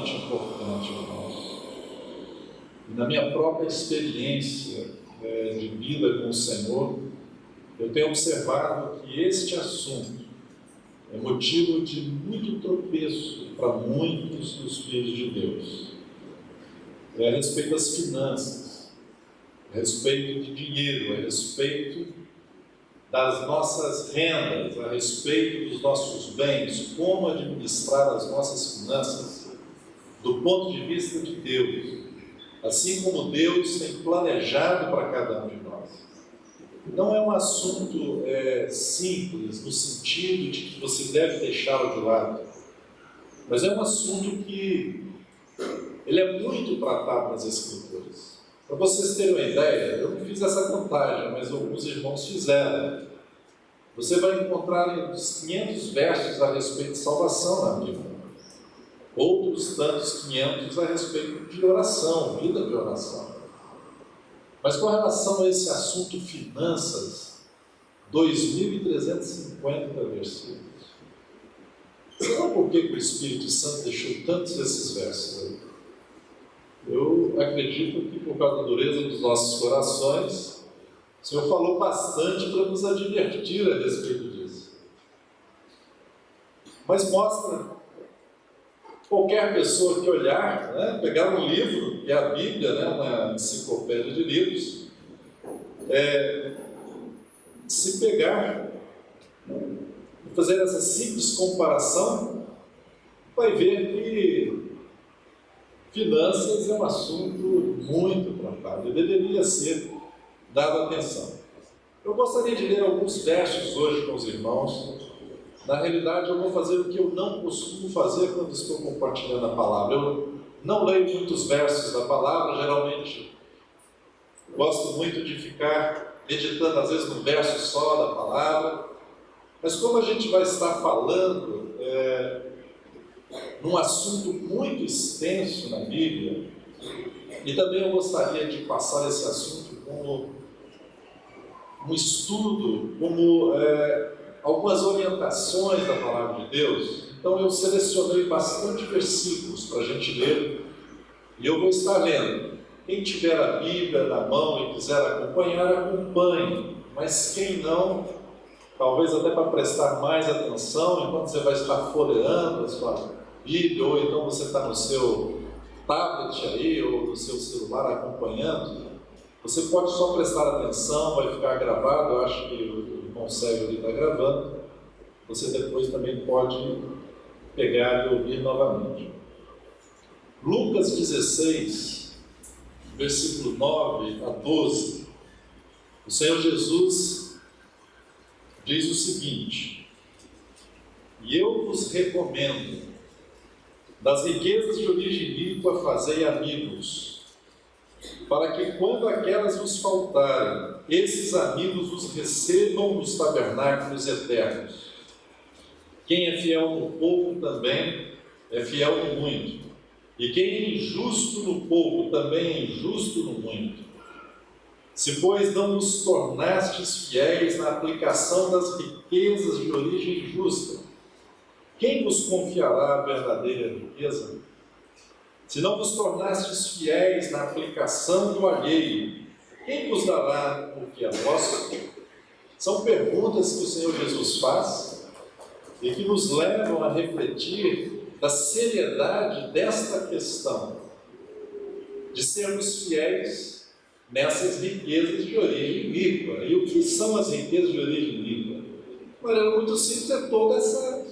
extremamente importante, irmãos. E na minha própria experiência de vida com o Senhor, eu tenho observado que este assunto é motivo de muito tropeço para muitos dos filhos de Deus. É a respeito das finanças, a respeito de dinheiro, a respeito das nossas rendas, a respeito dos nossos bens, como administrar as nossas finanças do ponto de vista de Deus, assim como Deus tem planejado para cada um de nós. Não é um assunto simples, no sentido de que você deve deixá-lo de lado, mas é um assunto que ele é muito tratado nas Escrituras. Para vocês terem uma ideia, eu não fiz essa contagem, mas alguns irmãos fizeram. Você vai encontrar uns 500 versos a respeito de salvação na Bíblia. Outros tantos 500 a respeito de oração, vida de oração. Mas com relação a esse assunto finanças, 2.350 versículos. Sabe por que o Espírito Santo deixou tantos desses versos aí? Eu acredito que por causa da dureza dos nossos corações, o Senhor falou bastante para nos advertir a respeito disso. Mas mostra, qualquer pessoa que olhar, pegar um livro, que é a Bíblia, uma enciclopédia de livros, se pegar e fazer essa simples comparação, vai ver que finanças é um assunto muito tratado e deveria ser dado atenção. Eu gostaria de ler alguns versos hoje com os irmãos. Na realidade, eu vou fazer o que eu não costumo fazer quando estou compartilhando a palavra. Eu não leio muitos versos da palavra, geralmente gosto muito de ficar meditando, às vezes, num verso só da palavra. Mas como a gente vai estar falando num assunto muito extenso na Bíblia, e também eu gostaria de passar esse assunto como um estudo, como algumas orientações da Palavra de Deus. Então eu selecionei bastante versículos para a gente ler, e eu vou estar lendo. Quem tiver a Bíblia na mão e quiser acompanhar, acompanhe, mas quem não, talvez até para prestar mais atenção, enquanto você vai estar folheando a sua Bíblia, ou então você está no seu tablet aí, ou no seu celular acompanhando, você pode só prestar atenção, vai ficar gravado. Eu acho que o irmão Sérgio ali está gravando. Você depois também pode pegar e ouvir novamente. Lucas 16, versículo 9 a 12. O Senhor Jesus diz o seguinte: e eu vos recomendo, das riquezas de origem líquida fazei amigos, para que quando aquelas vos faltarem, esses amigos os recebam nos tabernáculos eternos. Quem é fiel no pouco também é fiel no muito, e quem é injusto no pouco também é injusto no muito. Se, pois, não nos tornastes fiéis na aplicação das riquezas de origem justa, quem vos confiará a verdadeira riqueza? Se não vos tornastes fiéis na aplicação do alheio, quem vos dará o que é vosso? São perguntas que o Senhor Jesus faz e que nos levam a refletir da seriedade desta questão de sermos fiéis nessas riquezas de origem líquida. E o que são as riquezas de origem líquida? De maneira muito simples, é toda essa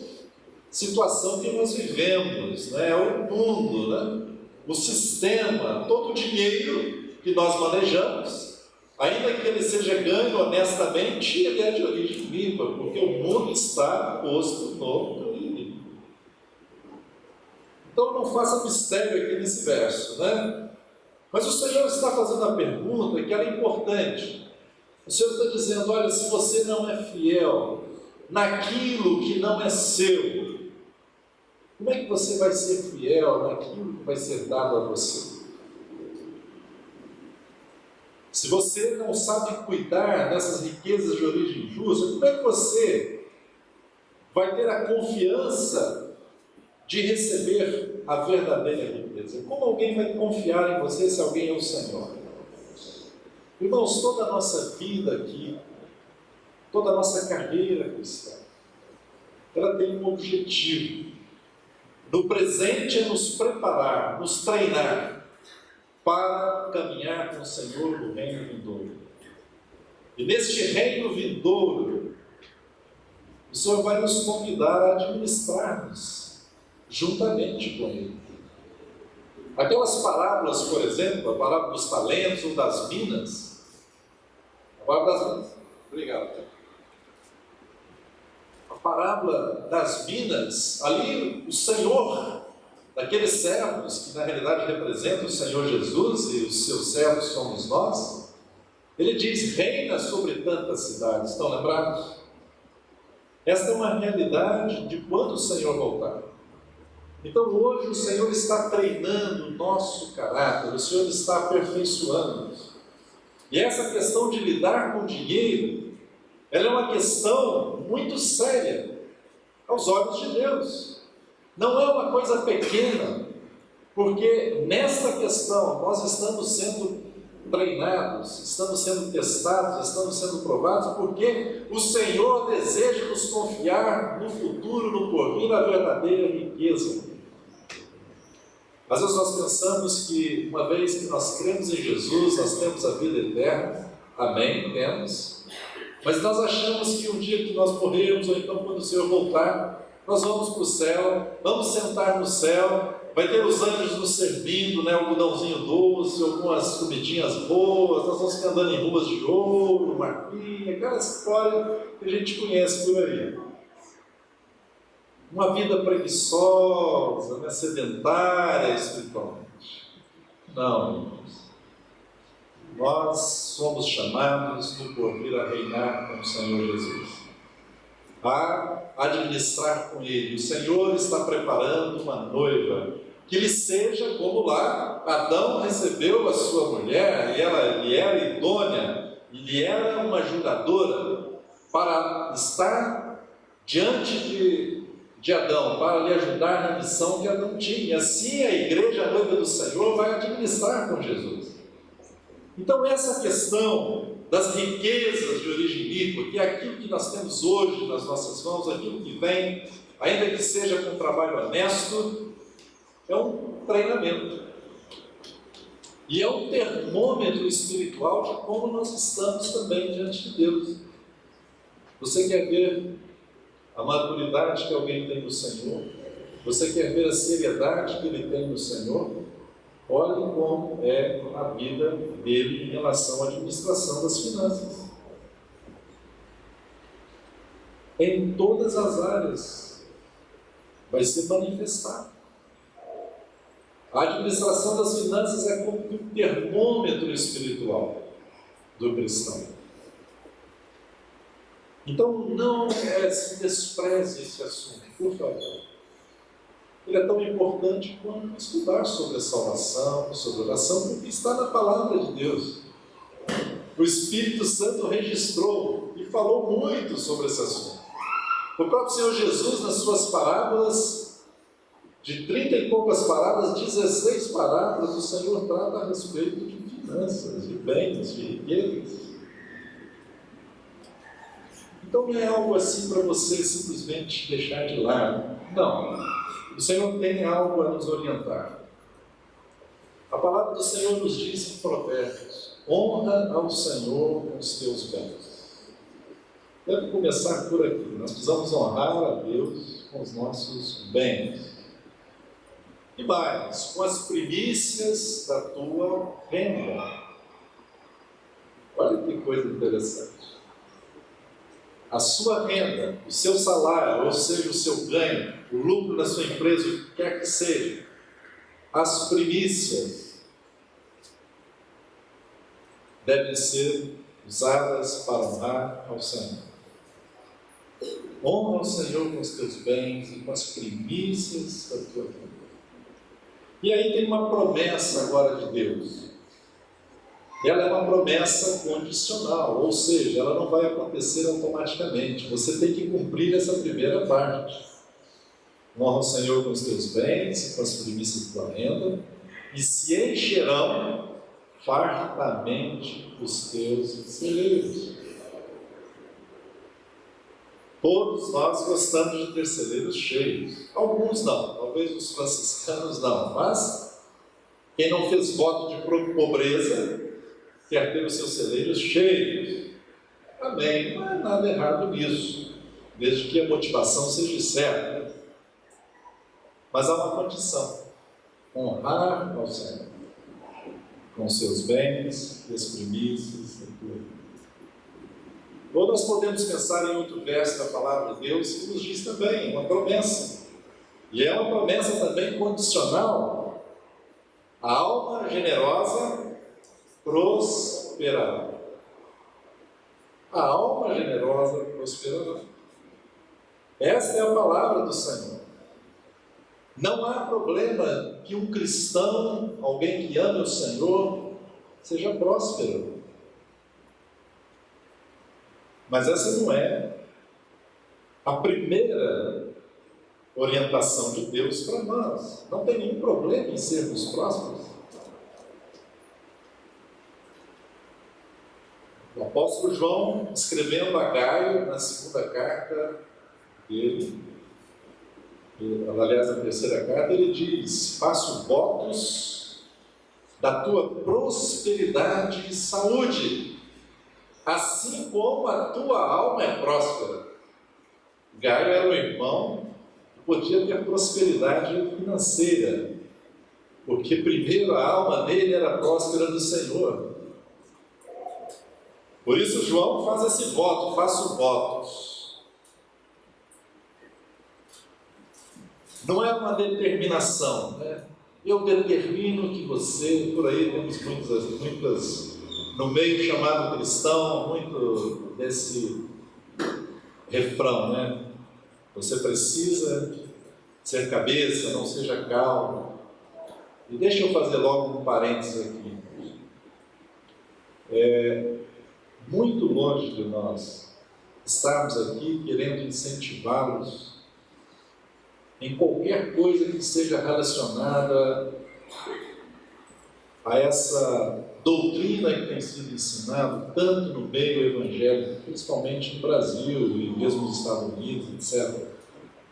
situação que nós vivemos, o mundo, o sistema, todo o dinheiro que nós manejamos, ainda que ele seja ganho honestamente, ele é de origem líquida, porque o mundo está posto no caminho. Então não faça mistério aqui nesse verso, Mas o Senhor está fazendo a pergunta que era importante. O Senhor está dizendo: olha, se você não é fiel naquilo que não é seu, como é que você vai ser fiel naquilo que vai ser dado a você? Se você não sabe cuidar dessas riquezas de origem justa, como é que você vai ter a confiança de receber a verdadeira riqueza. Como alguém vai confiar em você se alguém é o Senhor? Irmãos, toda a nossa vida aqui, toda a nossa carreira cristã, ela tem um objetivo. No presente é nos preparar, nos treinar para caminhar com o Senhor no reino vindouro. E neste reino vindouro, o Senhor vai nos convidar a administrar-nos juntamente com Ele. Aquelas parábolas, por exemplo, a parábola dos talentos ou das minas, a parábola das minas, obrigado. A parábola das minas, ali o Senhor, daqueles servos que na realidade representam o Senhor Jesus e os seus servos somos nós, ele diz: reina sobre tantas cidades. Estão lembrados? Esta é uma realidade de quando o Senhor voltar. Então hoje o Senhor está treinando o nosso caráter, o Senhor está aperfeiçoando-nos. E essa questão de lidar com o dinheiro, ela é uma questão muito séria aos olhos de Deus. Não é uma coisa pequena, porque nesta questão nós estamos sendo treinados, estamos sendo testados, estamos sendo provados, porque o Senhor deseja nos confiar no futuro, no porvir, a verdadeira riqueza. Às vezes nós pensamos que uma vez que nós cremos em Jesus, nós temos a vida eterna. Amém, temos. Mas nós achamos que um dia que nós morrermos, ou então quando o Senhor voltar, nós vamos para o céu, vamos sentar no céu, vai ter os anjos nos servindo, né, algodãozinho doce, algumas comidinhas boas, nós vamos ficar andando em ruas de ouro, marfim, aquela história que a gente conhece por aí. Uma vida preguiçosa, né, sedentária espiritualmente. Não, irmãos. Nós somos chamados no porvir a reinar com o Senhor Jesus, a administrar com Ele. O Senhor está preparando uma noiva que lhe seja como lá Adão recebeu a sua mulher, e ela lhe era idônea, e lhe era uma ajudadora para estar diante de Adão, para lhe ajudar na missão que Adão tinha. E assim a igreja, a noiva do Senhor, vai administrar com Jesus. Então essa questão das riquezas de origem iníqua, que é aquilo que nós temos hoje nas nossas mãos, aquilo que vem, ainda que seja com trabalho honesto, é um treinamento. E é um termômetro espiritual de como nós estamos também diante de Deus. Você quer ver a maturidade que alguém tem no Senhor? Você quer ver a seriedade que ele tem no Senhor? Olhe como é a vida dele em relação à administração das finanças. Em todas as áreas vai ser manifestado. A administração das finanças é como um termômetro espiritual do cristão. Então não se despreze esse assunto, por favor. Ele é tão importante quanto estudar sobre a salvação, sobre a oração, porque está na palavra de Deus. O Espírito Santo registrou e falou muito sobre esse assunto. O próprio Senhor Jesus, nas suas parábolas, de 30 e poucas parábolas, 16 parábolas, o Senhor trata a respeito de finanças, de bens, de riquezas. Então não é algo assim para você simplesmente deixar de lado. Não. O Senhor tem algo a nos orientar. A palavra do Senhor nos diz em Provérbios: honra ao Senhor com os teus bens. Deve começar por aqui. Nós precisamos honrar a Deus com os nossos bens. E mais, com as primícias da tua renda. Olha que coisa interessante. A sua renda, o seu salário, ou seja, o seu ganho, o lucro da sua empresa, o que quer que seja, as primícias devem ser usadas para honrar ao Senhor. Honra ao Senhor com os teus bens e com as primícias da tua vida. E aí tem uma promessa agora de Deus. Ela é uma promessa condicional, ou seja, ela não vai acontecer automaticamente. Você tem que cumprir essa primeira parte. Honra o Senhor com os teus bens e com as primícias da tua renda, e se encherão fartamente os teus celeiros. Todos nós gostamos de ter celeiros cheios. Alguns não, talvez os franciscanos não, mas quem não fez voto de pobreza quer ter os seus celeiros cheios. Amém, não é nada errado nisso, desde que a motivação seja certa. Mas há uma condição: honrar ao Senhor com seus bens e as primícias da tua vida. Ou nós podemos pensar em outro verso da palavra de Deus que nos diz também, uma promessa. E é uma promessa também condicional. A alma generosa prosperará. A alma generosa prosperará. Esta é a palavra do Senhor. Não há problema que um cristão, alguém que ame o Senhor, seja próspero. Mas essa não é a primeira orientação de Deus para nós. Não tem nenhum problema em sermos prósperos. O apóstolo João, escrevendo a Gaio, na segunda carta dele, aliás, na terceira carta, ele diz: faço votos da tua prosperidade e saúde, assim como a tua alma é próspera. Gaio era um irmão que podia ter prosperidade financeira, porque primeiro a alma dele era próspera do Senhor. Por isso João faz esse voto: faço votos. Não é uma determinação, né? Eu determino que você, por aí temos muitas no meio chamado cristão, muito desse refrão, né? Você precisa ser cabeça, não seja cauda. E deixa eu fazer logo um parênteses aqui. Muito longe de nós estarmos aqui querendo incentivá-los em qualquer coisa que seja relacionada a essa doutrina que tem sido ensinada tanto no meio evangélico, principalmente no Brasil e mesmo nos Estados Unidos, etc.,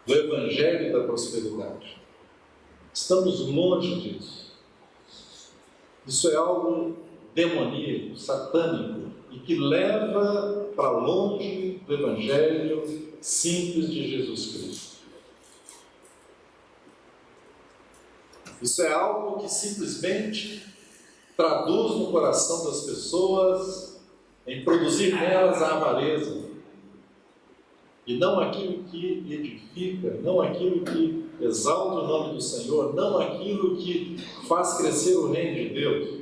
do evangelho da prosperidade. Estamos longe disso. Isso é algo demoníaco, satânico, e que leva para longe do evangelho simples de Jesus Cristo. Isso é algo que simplesmente traduz no coração das pessoas em produzir nelas a avareza, e não aquilo que edifica, não aquilo que exalta o nome do Senhor, não aquilo que faz crescer o reino de Deus.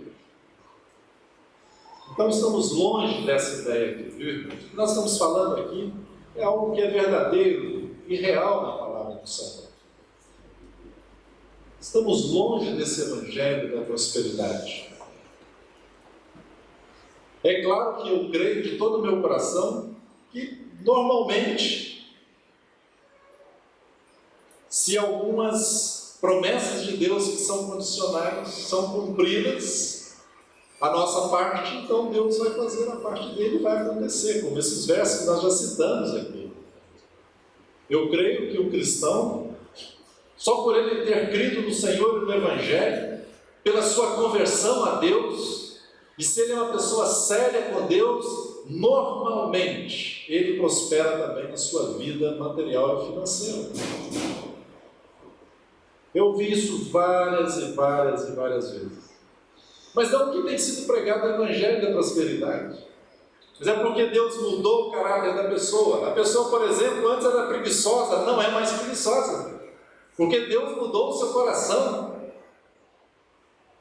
Então estamos longe dessa ideia aqui, viu? O que nós estamos falando aqui é algo que é verdadeiro e real na palavra do Senhor. Estamos longe desse evangelho da prosperidade. É claro que eu creio de todo o meu coração que, normalmente, se algumas promessas de Deus que são condicionais são cumpridas, a nossa parte, então Deus vai fazer a parte dele e vai acontecer, como esses versos que nós já citamos aqui. Eu creio que o cristão, só por ele ter crido no Senhor e no Evangelho, pela sua conversão a Deus, e se ele é uma pessoa séria com Deus, normalmente ele prospera também na sua vida material e financeira. Eu vi isso várias e várias vezes. Mas não que tem sido pregado o Evangelho da prosperidade, mas é porque Deus mudou o caráter da pessoa. A pessoa, por exemplo, antes era preguiçosa, não é mais preguiçosa, porque Deus mudou o seu coração.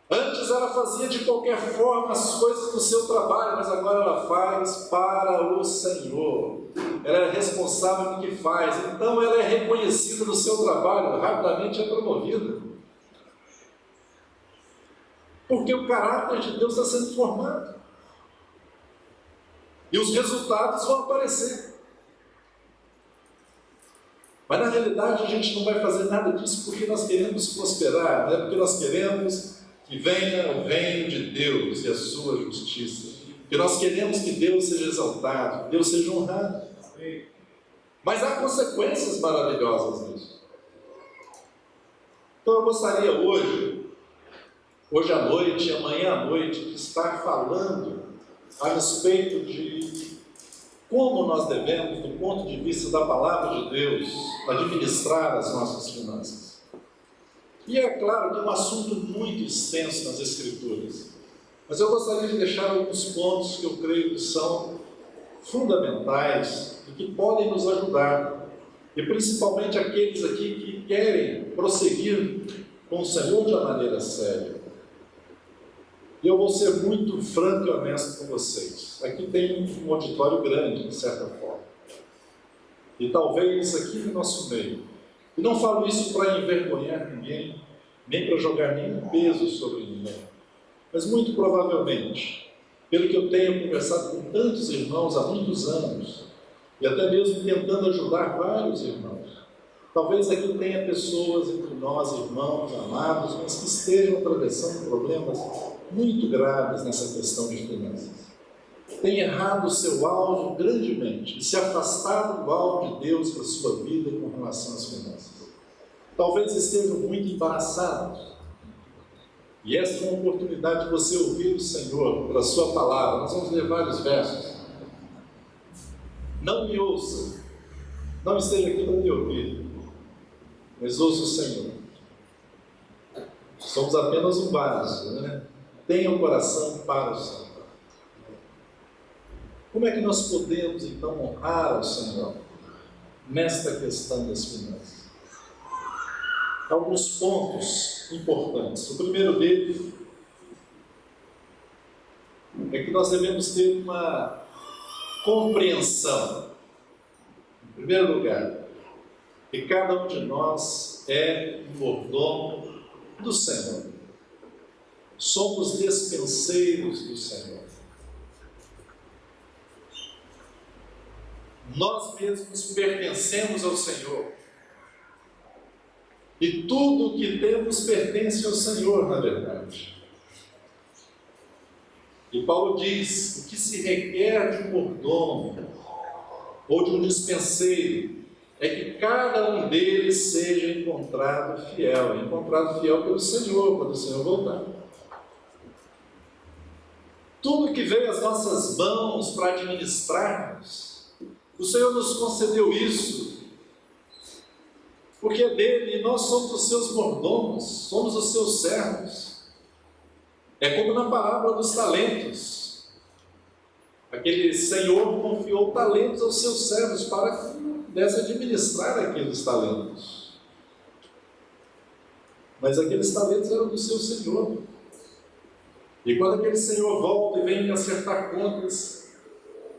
Antes ela fazia de qualquer forma as coisas do seu trabalho, mas agora ela faz para o Senhor. Ela é responsável no que faz, então ela é reconhecida no seu trabalho, rapidamente é promovida. Porque o caráter de Deus está sendo formado. E os resultados vão aparecer. Mas na realidade a gente não vai fazer nada disso porque nós queremos prosperar, não é porque nós queremos que venha o reino de Deus e a sua justiça, porque nós queremos que Deus seja exaltado, que Deus seja honrado. Mas há consequências maravilhosas nisso. Então eu gostaria hoje à noite, amanhã à noite, de estar falando a respeito de como nós devemos, do ponto de vista da palavra de Deus, administrar as nossas finanças. E é claro que é um assunto muito extenso nas Escrituras, mas eu gostaria de deixar alguns pontos que eu creio que são fundamentais e que podem nos ajudar, e principalmente aqueles aqui que querem prosseguir com o Senhor de uma maneira séria. E eu vou ser muito franco e honesto com vocês. Aqui tem um auditório grande, de certa forma. E talvez aqui no nosso meio. E não falo isso para envergonhar ninguém, nem para jogar nenhum peso sobre ninguém. Mas muito provavelmente, pelo que eu tenho conversado com tantos irmãos há muitos anos, e até mesmo tentando ajudar vários irmãos, talvez aqui tenha pessoas entre nós, irmãos, amados, mas que estejam atravessando problemas muito graves nessa questão de finanças. Tem errado o seu alvo grandemente e se afastado do alvo de Deus para a sua vida com relação às finanças. Talvez estejam muito embaraçados. E essa é uma oportunidade de você ouvir o Senhor pela sua palavra. Nós vamos ler vários versos. Não me ouça, não esteja aqui para me ouvir, mas ouça o Senhor. Somos apenas um vaso, né? Tenha um coração para o Senhor. Como é que nós podemos, então, honrar ao Senhor nesta questão das finanças? Alguns pontos importantes. O primeiro deles é que nós devemos ter uma compreensão, em primeiro lugar, que cada um de nós é um mordomo do Senhor. Somos despenseiros do Senhor. Nós mesmos pertencemos ao Senhor. E tudo o que temos pertence ao Senhor, na verdade. E Paulo diz: o que se requer de um mordomo ou de um dispenseiro é que cada um deles seja encontrado fiel pelo Senhor, quando o Senhor voltar. Tudo que veio às nossas mãos para administrarmos, o Senhor nos concedeu isso, porque é dele e nós somos os seus mordomos, somos os seus servos. É como na parábola dos talentos. Aquele Senhor confiou talentos aos seus servos para que pudesse administrar aqueles talentos. Mas aqueles talentos eram do seu Senhor. E quando aquele Senhor volta e vem acertar contas,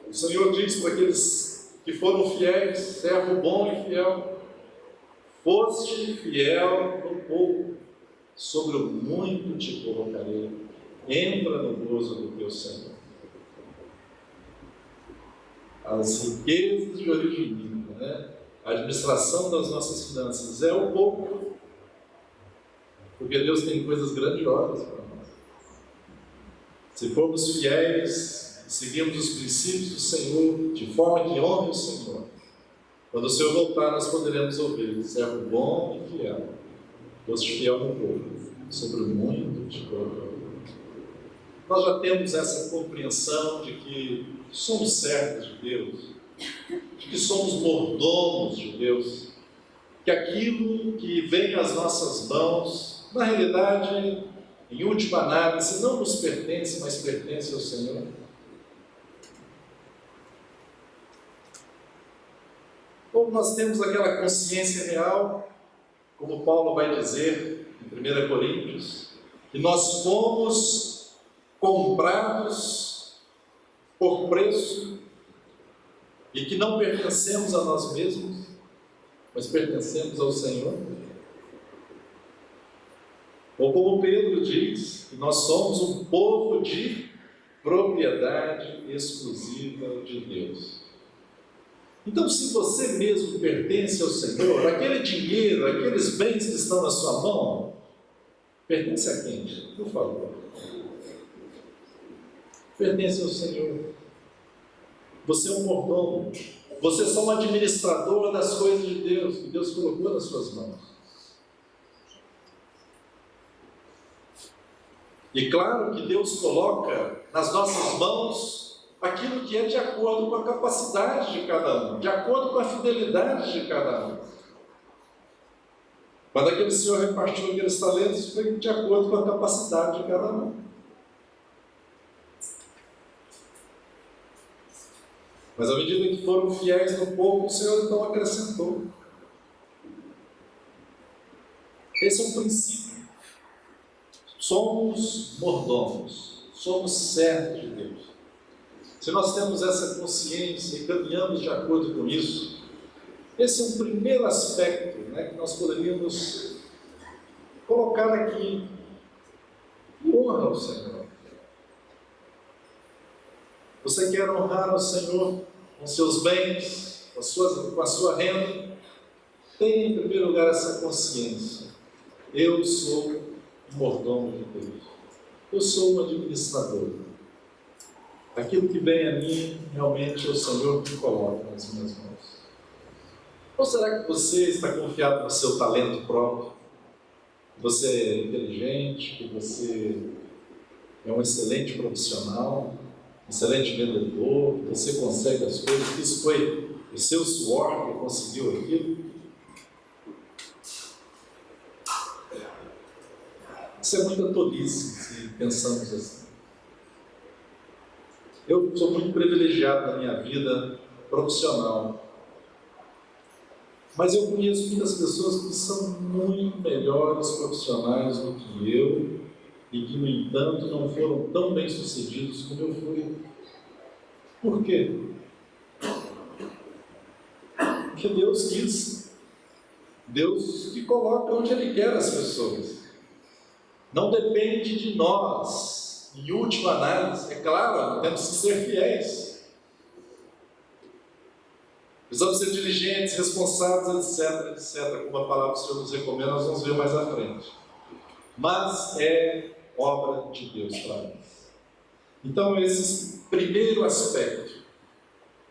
o Senhor diz para aqueles que foram fiéis: servo bom e fiel, foste fiel no pouco, sobre o muito te colocarei, entra no gozo do teu Senhor. As riquezas de origem mínima, né? A administração das nossas finanças é o pouco, porque Deus tem coisas grandiosas para nós. Se formos fiéis, seguirmos os princípios do Senhor, de forma que honre o Senhor, quando o Senhor voltar, nós poderemos ouvir: servo bom e fiel, foste fiel no pouco, sobre o muito te colocarei. Nós já temos essa compreensão de que somos servos de Deus, de que somos mordomos de Deus, que aquilo que vem às nossas mãos, na realidade, em última análise, não nos pertence, mas pertence ao Senhor. Ou nós temos aquela consciência real, como Paulo vai dizer em 1 Coríntios, que nós fomos comprados por preço e que não pertencemos a nós mesmos, mas pertencemos ao Senhor. Ou como Pedro diz, que nós somos um povo de propriedade exclusiva de Deus. Então, se você mesmo pertence ao Senhor, aquele dinheiro, aqueles bens que estão na sua mão, pertence a quem? Por favor. Pertence ao Senhor. Você é um mordomo. Você é só um administrador das coisas de Deus, que Deus colocou nas suas mãos. E claro que Deus coloca nas nossas mãos aquilo que é de acordo com a capacidade de cada um, de acordo com a fidelidade de cada um. Quando aquele Senhor repartiu aqueles talentos, foi de acordo com a capacidade de cada um. Mas à medida que foram fiéis no pouco, o Senhor então acrescentou. Esse é um princípio. Somos mordomos, somos servos de Deus. Se nós temos essa consciência e caminhamos de acordo com isso, esse é um primeiro aspecto, né, que nós poderíamos colocar aqui. Honra ao Senhor. Você quer honrar ao Senhor com seus bens, com a sua renda? Tenha em primeiro lugar essa consciência. Eu sou um mordomo de Deus. Eu sou um administrador. Aquilo que vem a mim, realmente é o Senhor que coloca nas minhas mãos. Ou será que você está confiado no seu talento próprio? Que você é inteligente, que você é um excelente profissional, um excelente vendedor, que você consegue as coisas, que isso foi o seu suor que conseguiu aquilo? Isso é muita tolice, se pensamos assim. Eu sou muito privilegiado na minha vida profissional, mas eu conheço muitas pessoas que são muito melhores profissionais do que eu e que, no entanto, não foram tão bem sucedidos como eu fui. Por quê? Porque Deus quis. Deus que coloca onde Ele quer as pessoas. Não depende de nós. Em última análise, é claro, temos que ser fiéis. Precisamos ser diligentes, responsáveis, etc. Como a palavra do Senhor nos recomenda, nós vamos ver mais à frente. Mas é obra de Deus para nós. Então, esse primeiro aspecto,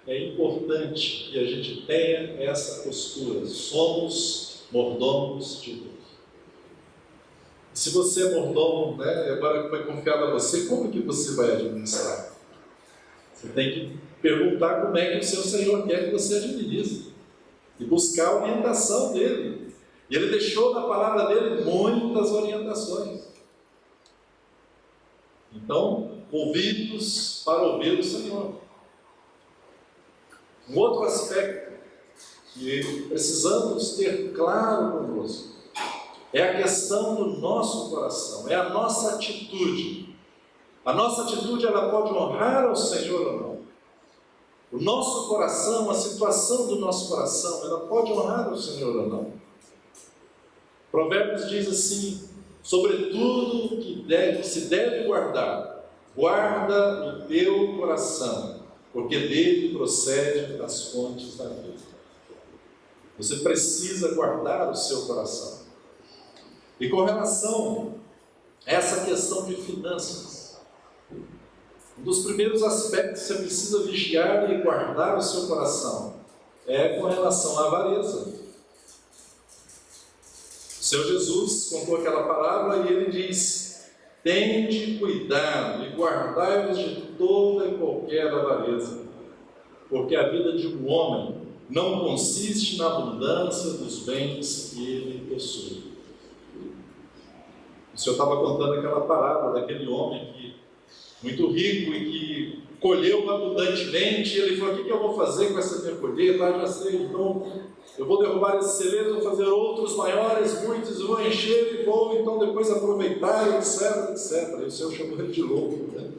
é importante que a gente tenha essa postura. Somos mordomos de Deus. Se você é mordomo, né, agora que foi confiado a você, como que você vai administrar? Você tem que perguntar como é que o seu Senhor quer que você administre e buscar a orientação dele. E ele deixou na palavra dele muitas orientações. Então, ouvidos para ouvir o Senhor. Um outro aspecto que precisamos ter claro conosco é a questão do nosso coração, é a nossa atitude. A nossa atitude, ela pode honrar ao Senhor ou não. O nosso coração, a situação do nosso coração, ela pode honrar ao Senhor ou não. Provérbios diz assim: sobretudo que se deve guardar, guarda o teu coração, porque dele procede as fontes da vida. Você precisa guardar o seu coração. E com relação a essa questão de finanças, um dos primeiros aspectos que você precisa vigiar e guardar o seu coração é com relação à avareza. O Senhor Jesus contou aquela parábola e ele diz: tende cuidado e guardai-vos de toda e qualquer avareza, porque a vida de um homem não consiste na abundância dos bens que ele possui. O Senhor estava contando aquela parábola daquele homem muito rico e que colheu abundantemente. Ele falou: o que eu vou fazer com essa minha colheita? Já sei, então eu vou derrubar esse celeiro, vou fazer outros maiores, muitos, eu vou encher e vou então depois aproveitar, etc, etc. E o Senhor chamou ele de louco, né?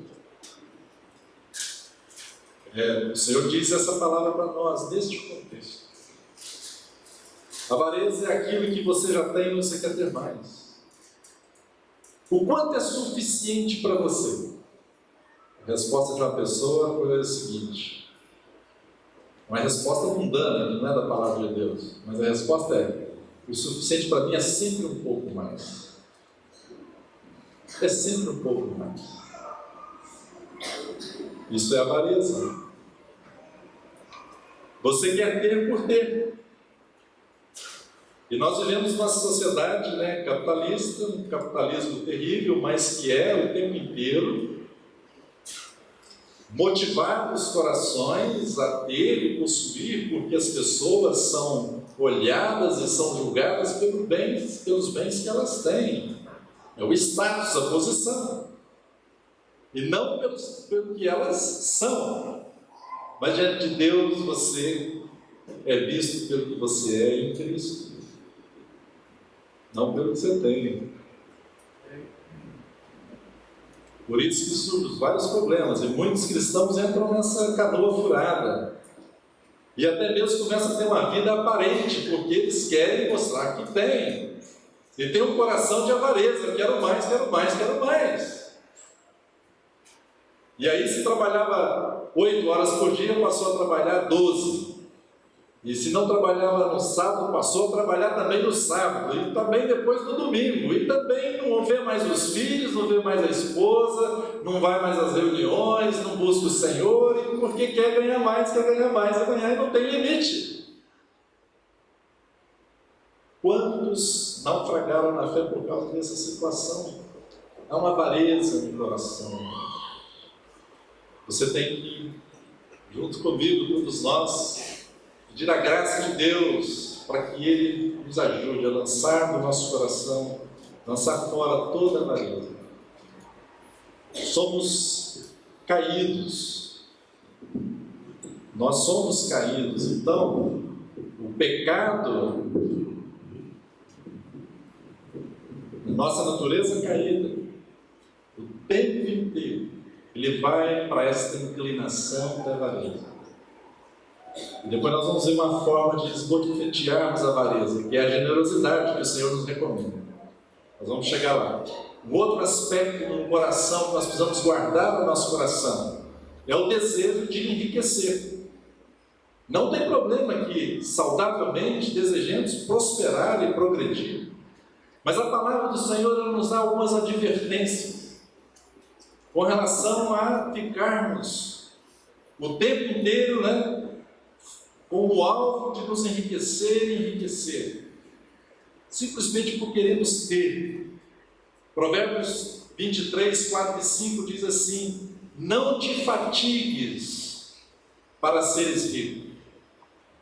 O Senhor diz essa palavra para nós neste contexto. Avareza é aquilo que você já tem e você quer ter mais. O quanto é suficiente para você? A resposta de uma pessoa foi a seguinte: Uma resposta mundana, que não é da palavra de Deus, mas a resposta é: o suficiente para mim é sempre um pouco mais. É sempre um pouco mais. Isso é avareza. Você quer ter por ter. E nós vivemos numa sociedade, capitalista, um capitalismo terrível, mas que é o tempo inteiro motivar os corações a ter e possuir, porque as pessoas são olhadas e são julgadas pelos bens que elas têm. É o status, a posição. E não pelo que elas são. Mas diante de Deus você é visto pelo que você é em Cristo. Não pelo que você tem. Por isso que surgem vários problemas, e muitos cristãos entram nessa canoa furada. E até mesmo começam a ter uma vida aparente, porque eles querem mostrar que tem. E tem um coração de avareza: quero mais, quero mais, quero mais. E aí, se trabalhava 8 horas por dia, passou a trabalhar 12. E se não trabalhava no sábado, passou a trabalhar também no sábado, e também depois no domingo, e também não vê mais os filhos, não vê mais a esposa, não vai mais às reuniões, não busca o Senhor, porque quer ganhar mais, quer ganhar, e não tem limite. Quantos naufragaram na fé por causa dessa situação? Há uma avareza no coração. Você tem que, junto comigo, todos nós, pedir a graça de Deus para que Ele nos ajude a lançar do nosso coração, lançar fora toda a avareza. Somos caídos. Nós somos caídos. Então, o pecado, nossa natureza caída, o tempo inteiro, ele vai para esta inclinação da avareza. E depois nós vamos ver uma forma de esbofetearmos a avareza, que é a generosidade que o Senhor nos recomenda. Nós vamos chegar lá. Um outro aspecto no coração que nós precisamos guardar no nosso coração é o desejo de enriquecer. Não tem problema que, saudavelmente, desejemos prosperar e progredir. Mas a palavra do Senhor nos dá algumas advertências com relação a ficarmos o tempo inteiro, com o alvo de nos enriquecer e enriquecer, simplesmente por queremos ter. Provérbios 23, 4 e 5 diz assim: não te fatigues para seres rico.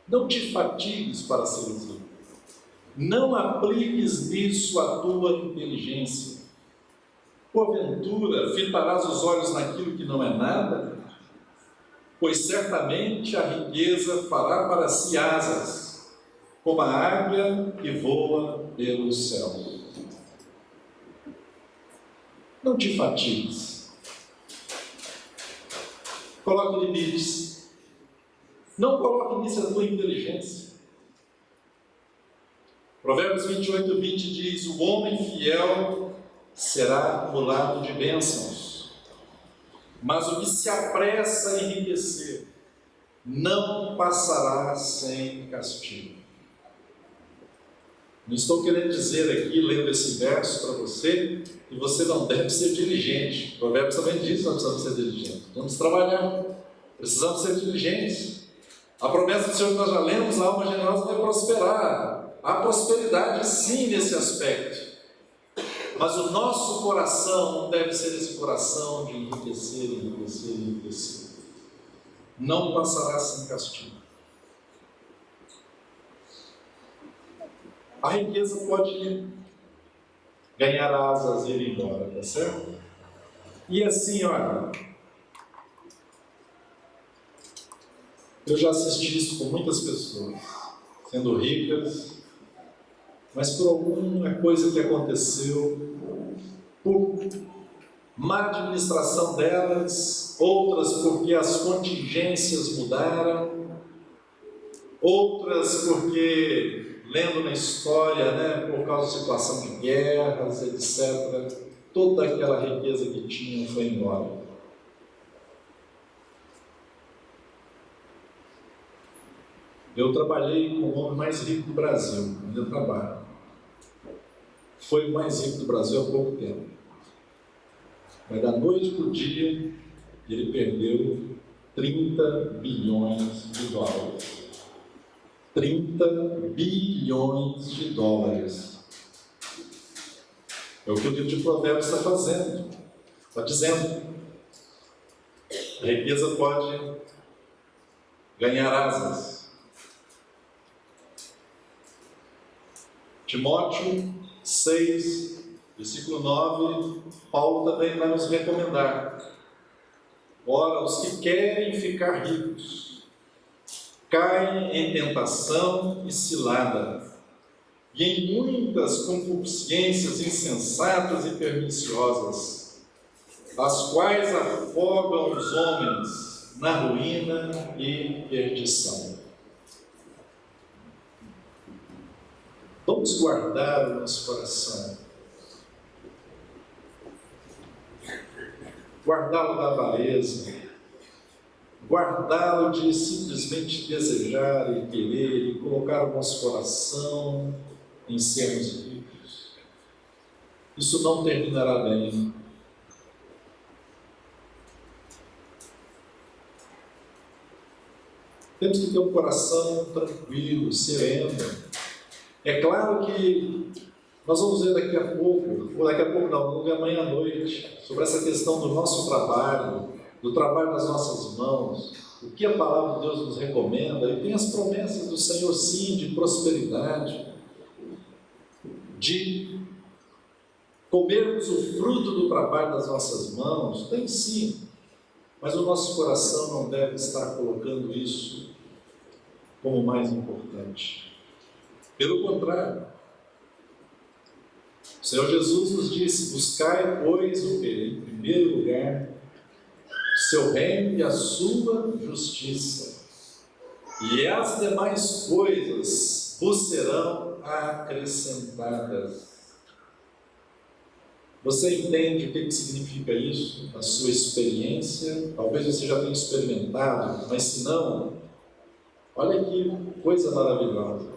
Não te fatigues para seres rico. Não apliques nisso a tua inteligência. Porventura, fitarás os olhos naquilo que não é nada? Pois certamente a riqueza fará para si asas, como a águia que voa pelo céu. Não te fatigues. Coloque limites. Não coloque nisso a tua inteligência. Provérbios 28, 20 diz: o homem fiel será acumulado de bênçãos, mas o que se apressa a enriquecer não passará sem castigo. Não estou querendo dizer aqui, lendo esse verso para você, que você não deve ser diligente. Provérbios também diz que nós precisamos ser diligentes. Vamos trabalhar, precisamos ser diligentes. A promessa do Senhor que nós já lemos, a alma generosa vai prosperar. Há prosperidade sim nesse aspecto, mas o nosso coração não deve ser esse coração de enriquecer, enriquecer, enriquecer. Não passará sem castigo. A riqueza pode ganhar asas e ir embora, tá certo? E assim, olha, eu já assisti isso com muitas pessoas, sendo ricas, mas por alguma coisa que aconteceu, por má administração delas, outras porque as contingências mudaram, outras porque, lendo na história, por causa da situação de guerras, etc., toda aquela riqueza que tinham foi embora. Eu trabalhei com o homem mais rico do Brasil, ainda trabalho. Foi o mais rico do Brasil há pouco tempo. Mas da noite para o dia, ele perdeu 30 bilhões de dólares. 30 bilhões de dólares. É o que o livro de Provérbios está fazendo. Está dizendo. A riqueza pode ganhar asas. Timóteo 6, versículo 9, Paulo também vai nos recomendar. Ora, os que querem ficar ricos caem em tentação e cilada, e em muitas concupiscências insensatas e perniciosas, as quais afogam os homens na ruína e perdição. Vamos guardar o nosso coração, guardá-lo da avareza, guardá-lo de simplesmente desejar e querer e colocar o nosso coração em sermos ricos. Isso não terminará bem. Temos que ter um coração tranquilo, sereno. É claro que nós vamos ver daqui a pouco, ou daqui a pouco não, vamos ver amanhã à noite, sobre essa questão do nosso trabalho, do trabalho das nossas mãos, o que a palavra de Deus nos recomenda, e tem as promessas do Senhor, sim, de prosperidade, de comermos o fruto do trabalho das nossas mãos, tem sim, mas o nosso coração não deve estar colocando isso como mais importante. Pelo contrário, o Senhor Jesus nos disse: buscai, pois, o que? Em primeiro lugar, o seu reino e a sua justiça, e as demais coisas vos serão acrescentadas. Você entende o que significa isso na sua experiência? Talvez você já tenha experimentado, mas se não, olha que coisa maravilhosa.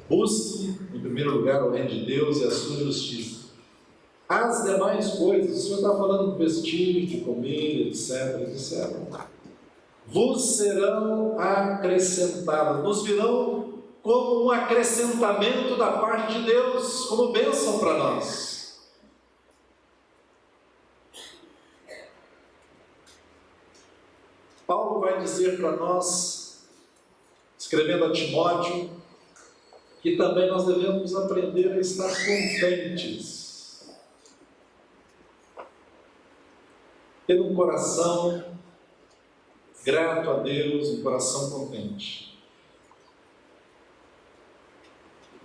Busque, em primeiro lugar, o reino de Deus e a sua justiça. As demais coisas, o Senhor está falando de vestir, de comer, etc, etc. Vos serão acrescentadas, nos virão como um acrescentamento da parte de Deus, como bênção para nós. Paulo vai dizer para nós, escrevendo a Timóteo, que também nós devemos aprender a estar contentes, ter um coração grato a Deus, um coração contente.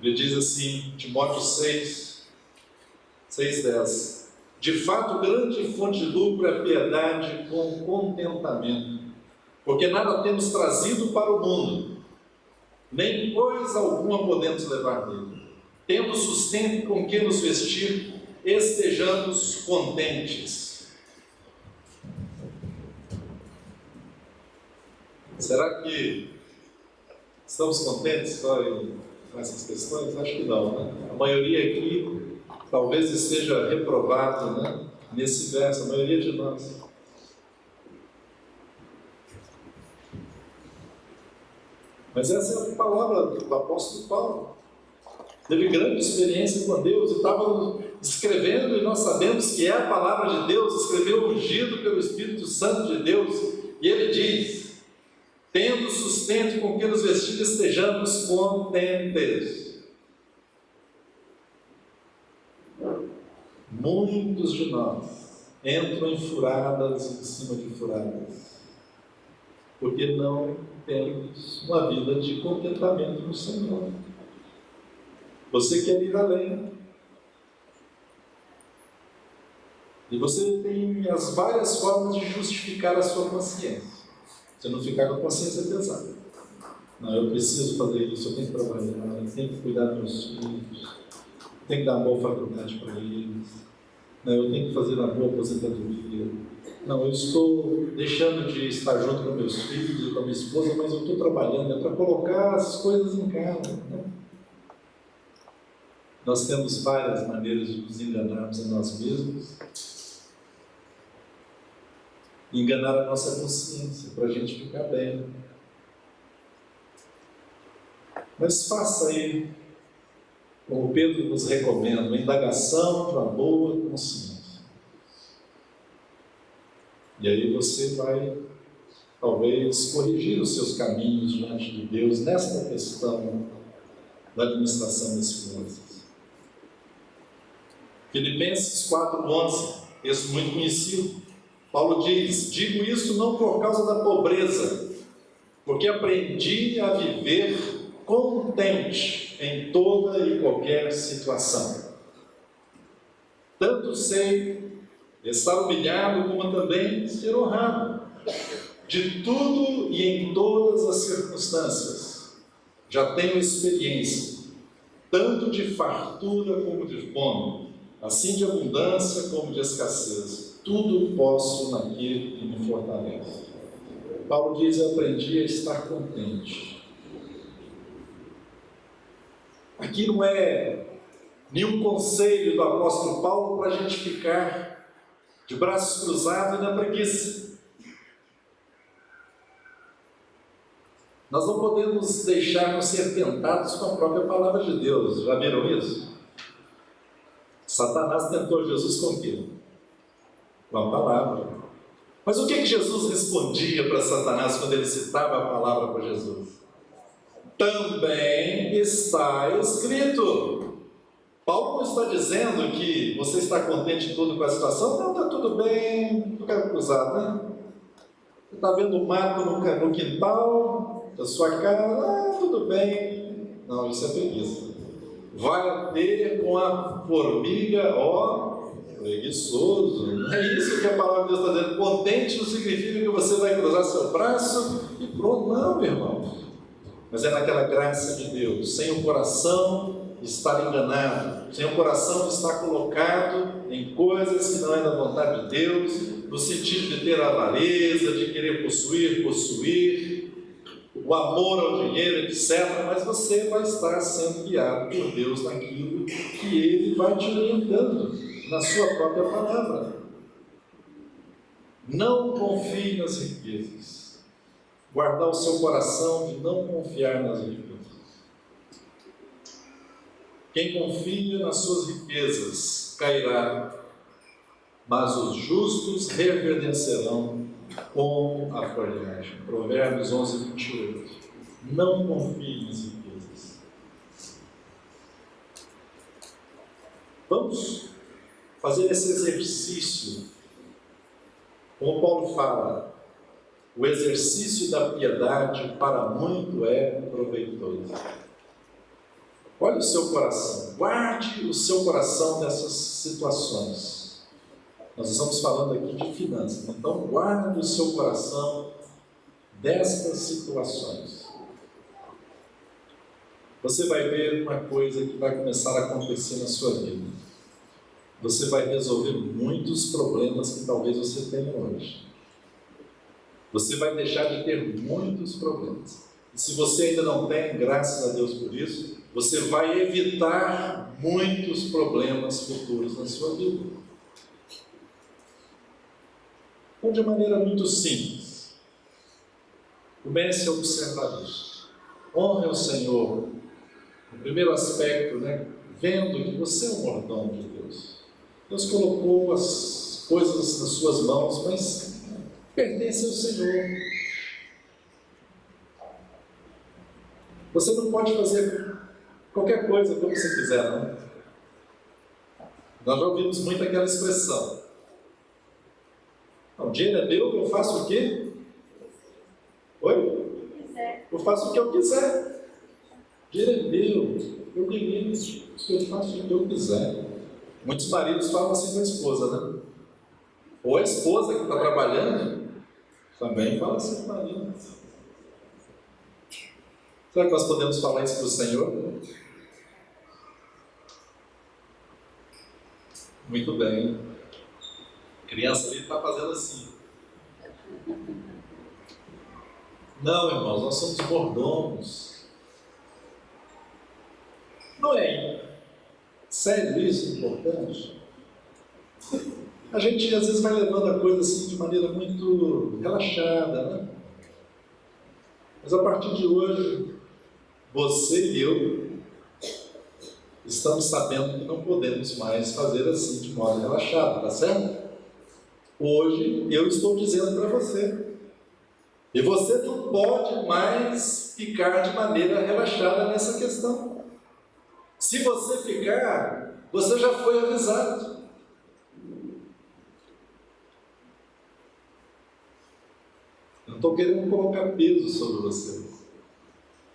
Ele diz assim, Timóteo 6:10, de fato, grande fonte de lucro é a piedade com contentamento, porque nada temos trazido para o mundo, nem coisa alguma podemos levar dele. Tendo sustento com que nos vestir, estejamos contentes. Será que estamos contentes com essas questões? Acho que não, né? A maioria aqui talvez esteja reprovado, né? Nesse verso, a maioria de nós. Mas essa é a palavra do apóstolo Paulo. Teve grande experiência com Deus e estava escrevendo, e nós sabemos que é a palavra de Deus, escreveu ungido pelo Espírito Santo de Deus, e ele diz: tendo sustento com que nos vestir, estejamos contentes. Muitos de nós entram em furadas em cima de furadas, porque não temos uma vida de contentamento no Senhor. Você quer ir além. E você tem as várias formas de justificar a sua consciência. Você não ficar com a consciência pesada. Não, eu preciso fazer isso, eu tenho que trabalhar, eu tenho que cuidar dos meus filhos, eu tenho que dar uma boa faculdade para eles, não, eu tenho que fazer uma boa aposentadoria, Não, eu estou deixando de estar junto com meus filhos e com a minha esposa, mas eu estou trabalhando para colocar as coisas em casa, né? Nós temos várias maneiras de nos enganarmos a nós mesmos, enganar a nossa consciência para a gente ficar bem. Mas faça aí, como Pedro nos recomenda, uma indagação para a boa consciência. E aí você vai, talvez, corrigir os seus caminhos diante de Deus nesta questão da administração das finanças. Filipenses 4:11, texto muito conhecido. Paulo diz: digo isso não por causa da pobreza, porque aprendi a viver contente em toda e qualquer situação. Tanto sei estar humilhado como também ser honrado, de tudo e em todas as circunstâncias. Já tenho experiência, tanto de fartura como de fome, assim de abundância como de escassez. Tudo posso naquele que me fortalece. Paulo diz: eu aprendi a estar contente. Aqui não é nenhum conselho do apóstolo Paulo para a gente ficar de braços cruzados e na preguiça. Nós não podemos deixar-nos ser tentados com a própria palavra de Deus. Já viram isso? Satanás tentou Jesus com o quê? Com a palavra. Mas o que Jesus respondia para Satanás quando ele citava a palavra para Jesus? Também está escrito. Paulo não está dizendo que você está contente em tudo com a situação. Não, está tudo bem, não quero cruzar, né? Você está vendo o mato no quintal da sua casa, tudo bem. Não, isso é preguiça. Vai ter com a formiga, preguiçoso. Não é isso que a palavra de Deus está dizendo. Contente não significa que você vai cruzar seu braço e pronto. Não, meu irmão. Mas é naquela graça de Deus, sem o coração estar enganado, sem o coração estar colocado em coisas que não é da vontade de Deus, no sentido de ter avareza, de querer possuir, o amor ao dinheiro, etc. Mas você vai estar sendo guiado por Deus naquilo que Ele vai te orientando na sua própria palavra. Não confie nas riquezas. Guardar o seu coração de não confiar nas riquezas. Quem confia nas suas riquezas cairá, mas os justos reverdecerão como a folhagem. Provérbios 11:28. Não confie nas riquezas. Vamos fazer esse exercício. Como Paulo fala, o exercício da piedade para muito é proveitoso. Olhe o seu coração, guarde o seu coração nessas situações. Nós estamos falando aqui de finanças, então guarde o seu coração destas situações. Você vai ver uma coisa que vai começar a acontecer na sua vida. Você vai resolver muitos problemas que talvez você tenha hoje. Você vai deixar de ter muitos problemas. E se você ainda não tem, graças a Deus por isso, você vai evitar muitos problemas futuros na sua vida. Então, de maneira muito simples, comece a observar isso. Honre ao Senhor, no primeiro aspecto, vendo que você é um mordomo de Deus. Deus colocou as coisas nas suas mãos, mas pertence ao Senhor. Você não pode fazer qualquer coisa como você quiser, não? Nós já ouvimos muito aquela expressão. O dinheiro é meu, eu faço o quê? Oi? Eu faço o que eu quiser. O dinheiro é meu, eu ganhei, eu faço o que eu quiser. Muitos maridos falam assim com a esposa, né? Ou a esposa que está trabalhando também fala assim com o marido. Será que nós podemos falar isso para o Senhor? Muito bem. criança ali está fazendo assim. Não, irmãos, nós somos mordomos. Não é sério isso, importante? A gente às vezes vai levando a coisa assim de maneira muito relaxada, né? Mas a partir de hoje, você e eu estamos sabendo que não podemos mais fazer assim de modo relaxado, tá certo? Hoje eu estou dizendo para você. E você não pode mais ficar de maneira relaxada nessa questão. Se você ficar, você já foi avisado. Não estou querendo colocar peso sobre você,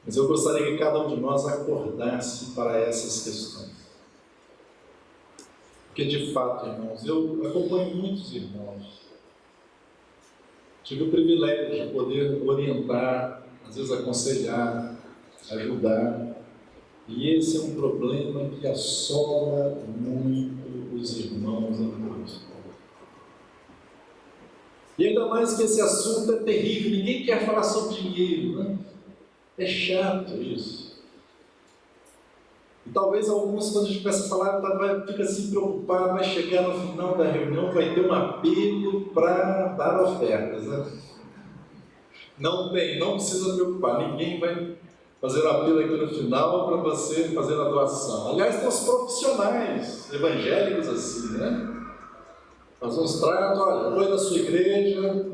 mas eu gostaria que cada um de nós acordasse para essas questões. Porque de fato, irmãos, eu acompanho muitos irmãos. Tive o privilégio de poder orientar, às vezes aconselhar, ajudar. E esse é um problema que assola muito os irmãos em Cristo. E ainda mais que esse assunto é terrível, ninguém quer falar sobre dinheiro, né? É chato isso. E talvez alguns, quando a gente começa a falar, fica assim preocupado, vai chegar no final da reunião, vai ter um apelo para dar ofertas, né? Não precisa preocupar, ninguém vai fazer um apelo aqui no final para você fazer a doação. Aliás, tem os profissionais evangélicos assim, né? Nós vamos tratar, olha, foi na sua igreja,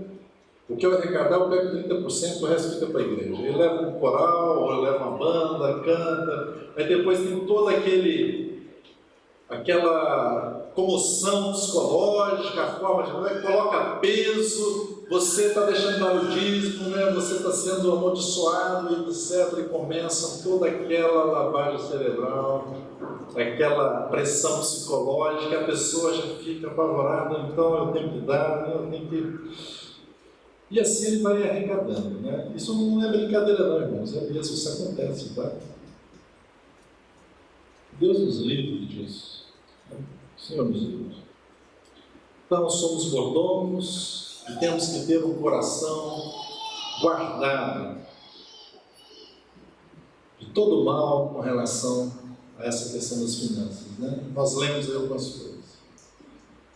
o que eu arrecadar, eu pego 30%, o resto fica para a igreja. Ele leva um coral, ou leva uma banda, canta, aí depois tem toda aquela comoção psicológica, a forma de coloca peso, você está deixando de dar o dízimo, né? Você está sendo amaldiçoado, etc. E começa toda aquela lavagem cerebral, aquela pressão psicológica, a pessoa já fica apavorada, então eu tenho que dar, eu tenho que... E assim ele vai arrecadando, né? Isso não é brincadeira não, irmãos, é mesmo, isso acontece, tá? Deus nos livre disso. O Senhor nos livre. Então, somos mordomos e temos que ter um coração guardado de todo mal com relação a essa questão das finanças, né? Nós lemos aí algumas coisas.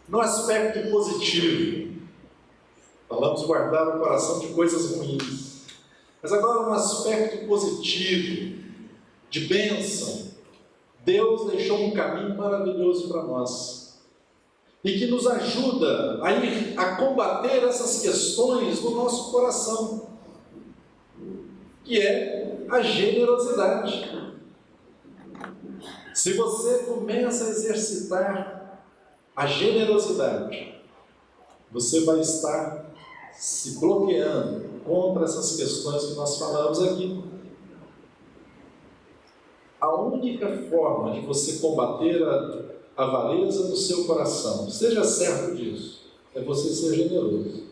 No aspecto positivo, falamos guardar o coração de coisas ruins. Mas agora, no aspecto positivo, de bênção, Deus deixou um caminho maravilhoso para nós. E que nos ajuda a combater essas questões no nosso coração. Que é a generosidade. Se você começa a exercitar a generosidade, você vai estar se bloqueando contra essas questões que nós falamos aqui. A única forma de você combater a avareza do seu coração, seja certo disso, é você ser generoso.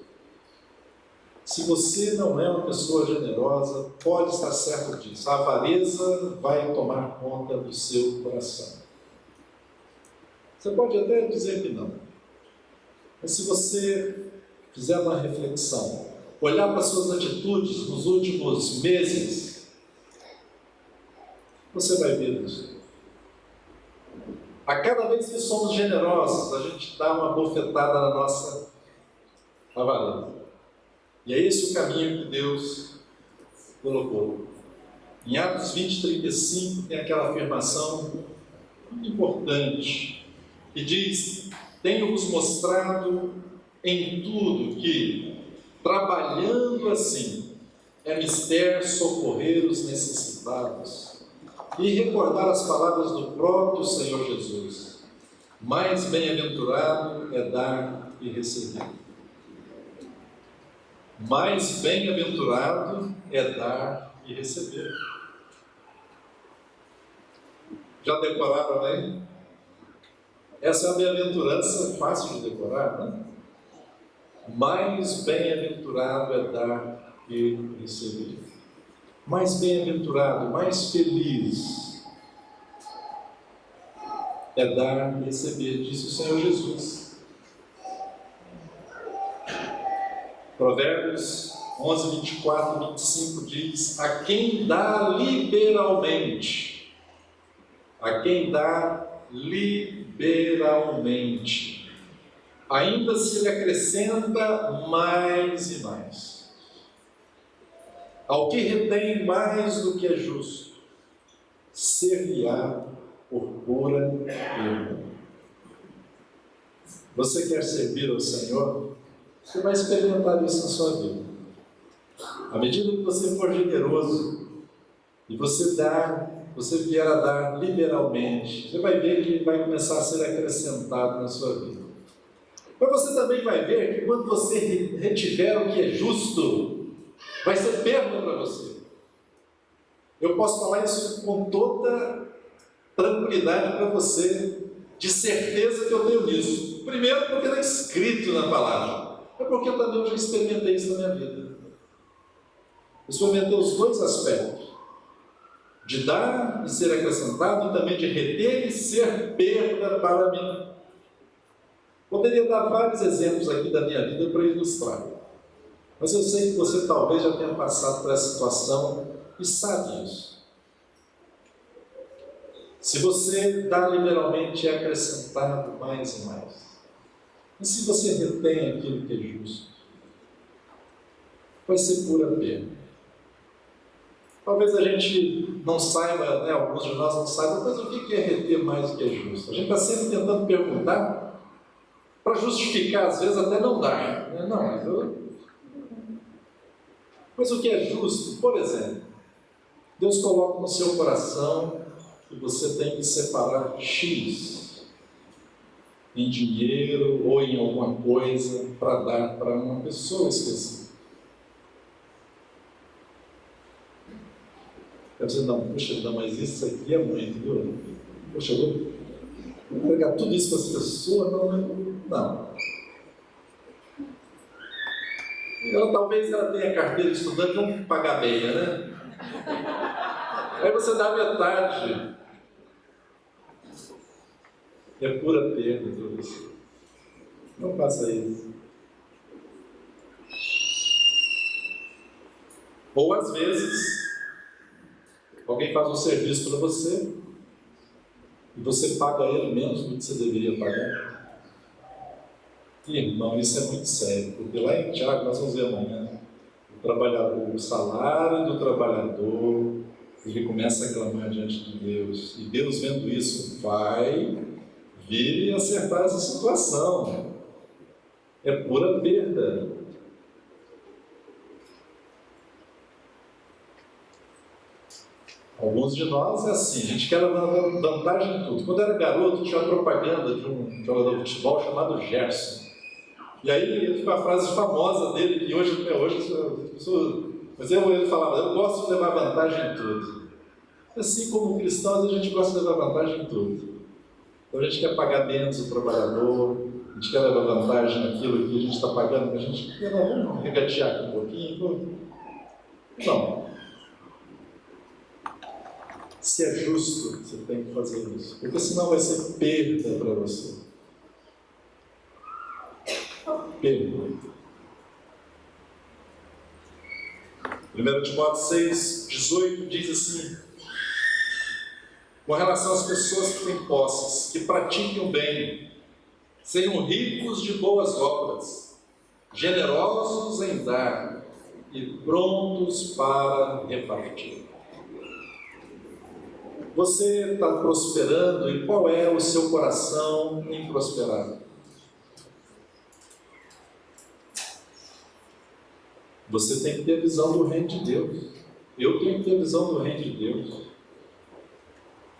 Se você não é uma pessoa generosa, pode estar certo disso. A avareza vai tomar conta do seu coração. Você pode até dizer que não. Mas se você fizer uma reflexão, olhar para as suas atitudes nos últimos meses, você vai ver isso. A cada vez que somos generosos, a gente dá uma bofetada na nossa avareza. E é esse o caminho que Deus colocou. Em Atos 20:35 tem aquela afirmação muito importante, que diz: tenho-vos mostrado em tudo que, trabalhando assim, é mister socorrer os necessitados e recordar as palavras do próprio Senhor Jesus: mais bem-aventurado é dar e receber. Mais bem-aventurado é dar e receber. Já decoraram aí? Essa é uma bem-aventurança fácil de decorar, né? Mais bem-aventurado é dar e receber. Mais bem-aventurado, mais feliz é dar e receber, disse o Senhor Jesus. Provérbios 11, 24 e 25 diz: a quem dá liberalmente, ainda se lhe acrescenta mais e mais. Ao que retém mais do que é justo, ser-lhe-á por pura perda. Você quer servir ao Senhor? Você vai experimentar isso na sua vida. À medida que você for generoso e você vier a dar liberalmente, você vai ver que vai começar a ser acrescentado na sua vida. Mas você também vai ver que quando você retiver o que é justo, vai ser perda para você. Eu posso falar isso com toda tranquilidade para você, de certeza que eu tenho nisso. Primeiro, porque está escrito na palavra. É porque eu também já experimentei isso na minha vida. Eu experimentei os dois aspectos: de dar e ser acrescentado, e também de reter e ser perda para mim. Poderia dar vários exemplos aqui da minha vida para ilustrar, mas eu sei que você talvez já tenha passado por essa situação e sabe isso. Se você dá liberalmente, é acrescentado mais e mais. E se você retém aquilo que é justo, vai ser pura perda. Talvez a gente não saiba, alguns de nós não saibam, mas o que é reter mais do que é justo? A gente está sempre tentando perguntar para justificar, às vezes até não dar. Mas o que é justo? Por exemplo, Deus coloca no seu coração que você tem que separar X em dinheiro ou em alguma coisa para dar para uma pessoa específica. Você não, puxa, mas isso aqui é muito, viu? Poxa, eu vou pegar tudo isso para as pessoas? Não. Talvez ela tenha carteira de estudante, vamos pagar meia, né? Aí você dá metade. É pura perda tudo isso. Não faça isso. Ou às vezes, alguém faz um serviço para você e você paga ele menos do que você deveria pagar. Irmão, isso é muito sério, porque lá em Tiago, nós vamos ver amanhã, o salário do trabalhador, ele começa a clamar diante de Deus, e Deus, vendo isso, vai vir e acertar essa situação. É pura perda. Alguns de nós é assim, a gente quer levar vantagem em tudo. Quando eu era garoto, tinha uma propaganda de um jogador de futebol chamado Gerson. E aí fica a frase famosa dele, que hoje, mas ele falava: eu gosto de levar vantagem em tudo. Assim como cristãos, a gente gosta de levar vantagem em tudo. Então a gente quer pagar menos o trabalhador, a gente quer levar vantagem naquilo que a gente está pagando, a gente quer, vamos regatear aqui um pouquinho. Não. Se é justo, você tem que fazer isso, porque senão vai ser perda para você. Perda. 1 Timóteo 6, 18 diz assim, com relação às pessoas que têm posses, que pratiquem o bem, sejam ricos de boas obras, generosos em dar e prontos para repartir. Você está prosperando, e qual é o seu coração em prosperar? Você tem que ter visão do reino de Deus. Eu tenho que ter visão do reino de Deus.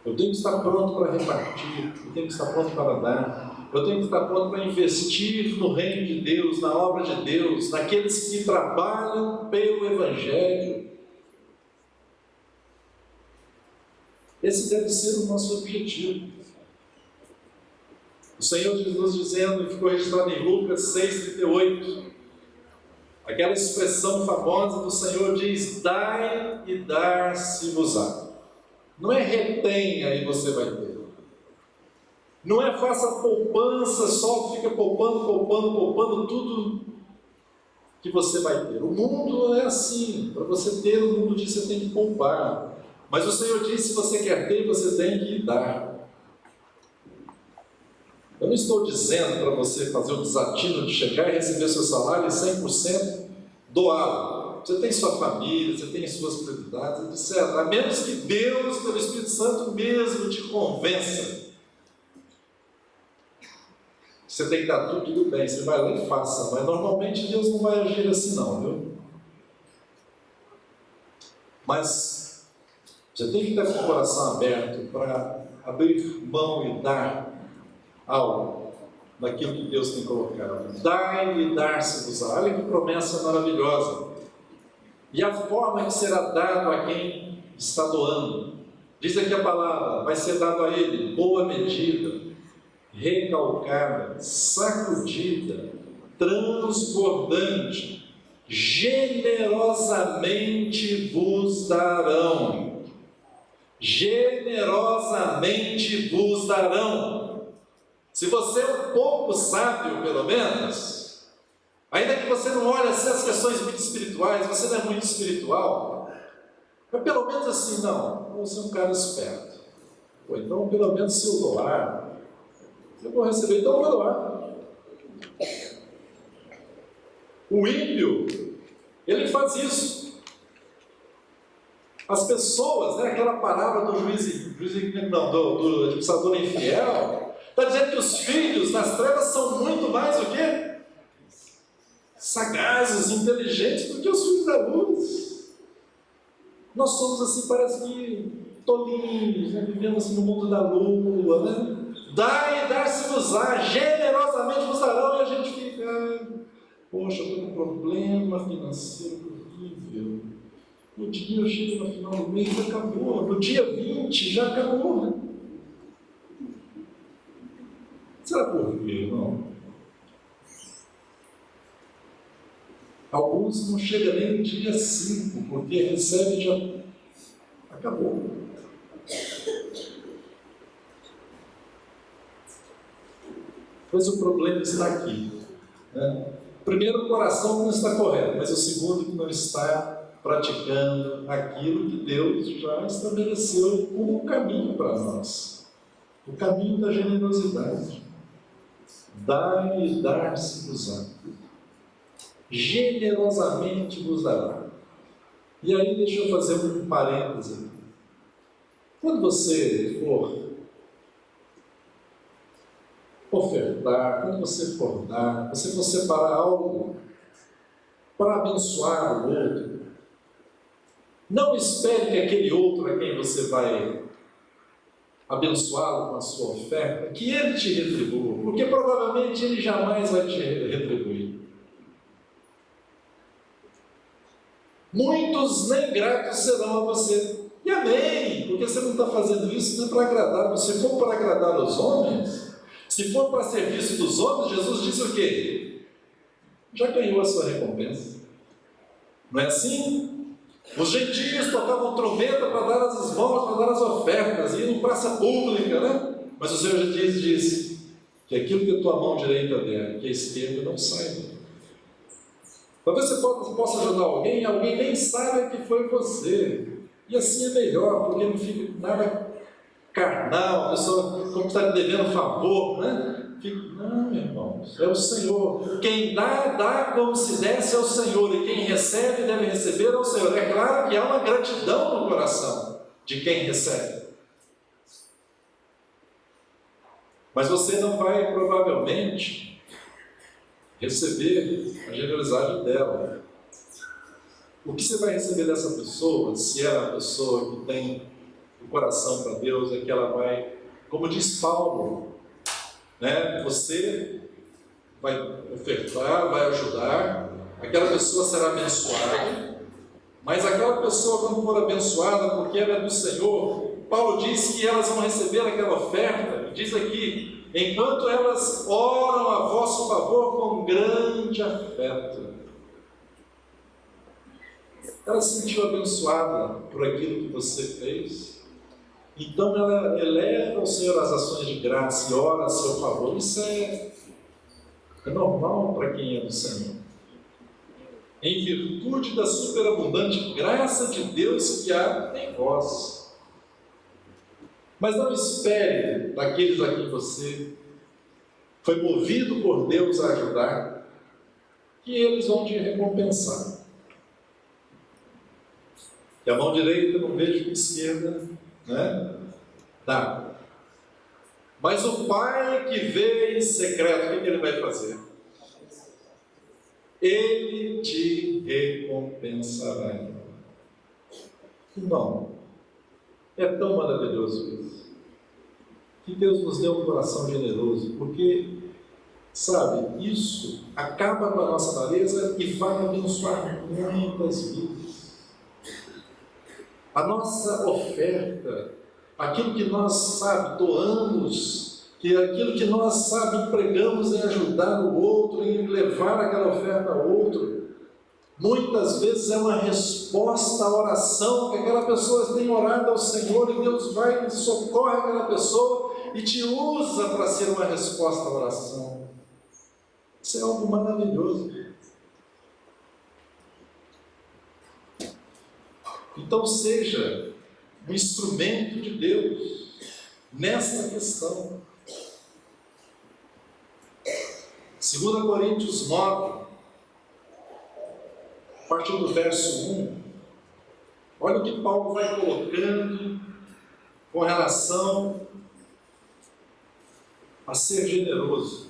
Eu tenho que estar pronto para repartir, eu tenho que estar pronto para dar, eu tenho que estar pronto para investir no reino de Deus, na obra de Deus, naqueles que trabalham pelo Evangelho. Esse deve ser o nosso objetivo. O Senhor Jesus dizendo, e ficou registrado em Lucas 6,38, aquela expressão famosa do Senhor diz: dai e dar-se-vos-á. Não é retenha e você vai ter. Não é faça poupança, só fica poupando tudo. que você vai ter. O mundo é assim, para você ter, o mundo diz que você tem que poupar. Mas o Senhor diz, se você quer ter, você tem que dar. Eu não estou dizendo para você fazer o desatino de chegar e receber seu salário e 100% doado. Você tem sua família, você tem suas prioridades, etc. A menos que Deus, pelo Espírito Santo mesmo, te convença. Você tem que dar tudo bem, você vai lá e faça. Mas normalmente Deus não vai agir assim não, viu? Mas você tem que ter o coração aberto para abrir mão e dar algo daquilo que Deus tem colocado. Dai e dar-se-vos-á. Olha que promessa maravilhosa. E a forma que será dado a quem está doando. Diz aqui a palavra, vai ser dado a ele boa medida, recalcada, sacudida, transbordante, generosamente vos darão. Generosamente vos darão. Se você é um pouco sábio, pelo menos, ainda que você não olhe assim as questões muito espirituais, você não é muito espiritual, mas pelo menos assim, não, você é um cara esperto. Pô, então, pelo menos se eu doar, eu vou receber, então eu vou doar. O ímpio, ele faz isso. As pessoas, né, aquela parábola do do administrador infiel, está dizendo que os filhos das trevas são muito mais o quê? Sagazes, inteligentes do que os filhos da luz. Nós somos assim, parece que tolinhos, né? Vivemos assim no mundo da lua, né? Dai e dar-se-vos-á, generosamente vos darão, e a gente fica, poxa, eu estou com um problema financeiro horrível. No dia eu chego no final do mês, acabou. No dia 20 já acabou. Será por quê? Não. Alguns não chegam nem no dia 5, porque recebe e já acabou. Pois o problema está aqui, né? Primeiro, o coração não está correto, mas o segundo, que não está praticando aquilo que Deus já estabeleceu como um caminho para nós. O caminho da generosidade. Dai e dar-se-vos-á. Generosamente vos dará. E aí deixa eu fazer um parêntese. Quando você for ofertar, quando você for dar, você for separar algo para abençoar o outro, não espere que aquele outro a quem você vai abençoá-lo com a sua oferta, que ele te retribua, porque provavelmente ele jamais vai te retribuir. Muitos nem gratos serão a você. E amém, porque você não está fazendo isso nem para agradar. Se for para agradar os homens, se for para serviço dos homens, Jesus disse o quê? Já ganhou a sua recompensa. Não é assim? Os gentios tocavam trombeta para dar as esmolas, para dar as ofertas, iam em praça pública, né? Mas o Senhor diz que aquilo que a tua mão direita der, que a esquerda não saiba. Talvez você possa ajudar alguém, alguém nem saiba que foi você. E assim é melhor, porque não fica nada carnal, a pessoa como está lhe devendo favor, né? Não, meu irmão, é o Senhor. Quem dá como se desse ao Senhor, e quem recebe deve receber ao Senhor. É claro que há uma gratidão no coração de quem recebe. Mas você não vai, provavelmente, receber a generosidade dela. O que você vai receber dessa pessoa, se é a pessoa que tem o coração para Deus, é que ela vai, como diz Paulo, né? Você vai ofertar, vai ajudar, aquela pessoa será abençoada, mas aquela pessoa, quando for abençoada, porque ela é do Senhor, Paulo diz que elas vão receber aquela oferta, diz aqui, enquanto elas oram a vosso favor com grande afeto. Ela se sentiu abençoada por aquilo que você fez, então ela eleva ao Senhor as ações de graça e ora a seu favor. Isso é normal para quem é do Senhor. em virtude da superabundante graça de Deus que há em vós. Mas não espere daqueles a quem você foi movido por Deus a ajudar, que eles vão te recompensar. E a mão direita não vejo que a esquerda, né? Dá. Mas o Pai que vê em secreto, o que ele vai fazer? Ele te recompensará. Irmão, é tão maravilhoso isso. Que Deus nos dê um coração generoso, porque, sabe, isso acaba com a nossa avareza e vai abençoar muitas vidas. A nossa oferta, aquilo que nós, sabe, doamos, que aquilo que nós, sabe, empregamos em ajudar o outro, em levar aquela oferta ao outro, muitas vezes é uma resposta à oração que aquela pessoa tem orado ao Senhor, e Deus vai e socorre aquela pessoa e te usa para ser uma resposta à oração. Isso é algo maravilhoso. Então seja um instrumento de Deus nesta questão. 2 Coríntios 9, a partir do verso 1, olha o que Paulo vai colocando com relação a ser generoso.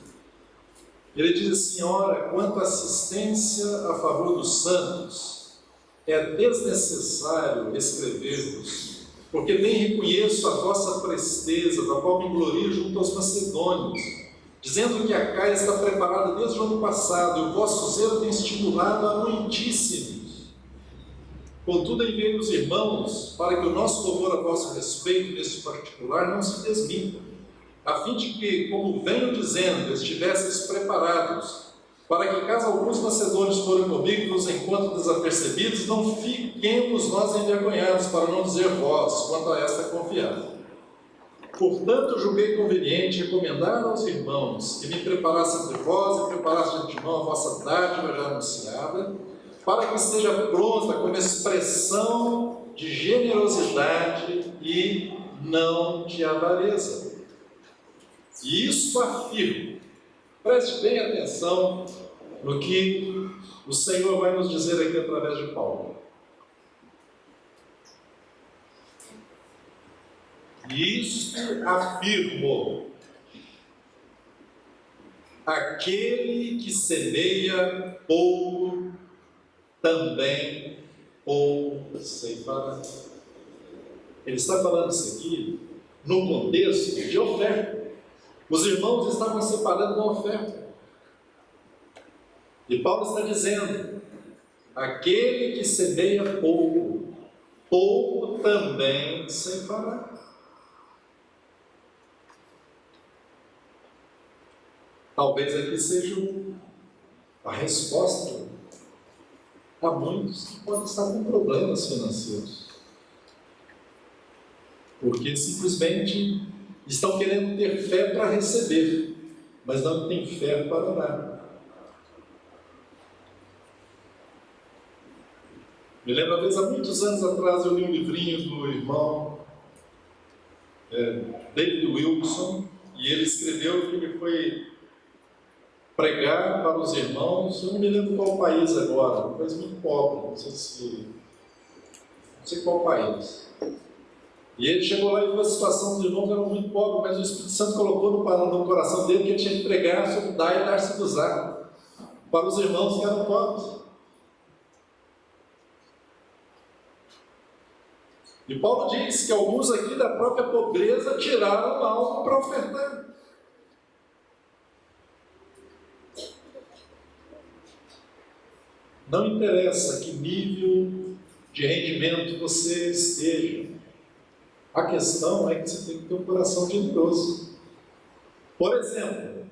Ele diz assim: ora, quanto à assistência a favor dos santos, é desnecessário escrever-vos, porque bem reconheço a vossa presteza, da qual me glorio junto aos macedônios, dizendo que a Caia está preparada desde o ano passado, e o vosso zelo tem estimulado a muitíssimos. Contudo, enviei os irmãos, para que o nosso louvor a vosso respeito, nesse particular, não se desminta, a fim de que, como venho dizendo, estivesseis preparados, para que, caso alguns macedônios forem comigo nos encontros desapercebidos, não fiquemos nós envergonhados, para não dizer vós, quanto a esta confiança. Portanto, julguei conveniente recomendar aos irmãos que me preparassem entre vós e preparassem de antemão a vossa dádiva já anunciada, para que esteja pronta como expressão de generosidade e não de avareza. E isso afirmo. Preste bem atenção no que o Senhor vai nos dizer aqui através de Paulo. Isto afirmo: aquele que semeia pouco, também pouco ceifará. Ele está falando isso aqui no contexto de oferta. Os irmãos estavam separando uma oferta. E Paulo está dizendo: aquele que semeia pouco, pouco também ceifará. Talvez aqui seja a resposta a muitos que podem estar com problemas financeiros, porque simplesmente estão querendo ter fé para receber, mas não têm fé para dar. Me lembro, uma vez, há muitos anos atrás, eu li um livrinho do irmão David Wilson, e ele escreveu que ele foi pregar para os irmãos, eu não me lembro qual país agora, um país muito pobre, não sei qual país. E ele chegou lá e viu a situação dos irmãos, eram muito pobres, mas o Espírito Santo colocou no coração dele que ele tinha que pregar sobre dar e dar-se usar para os irmãos que eram pobres. E Paulo diz que alguns aqui da própria pobreza tiraram algo para ofertar. Não interessa que nível de rendimento você esteja. A questão é que você tem que ter um coração generoso. Por exemplo,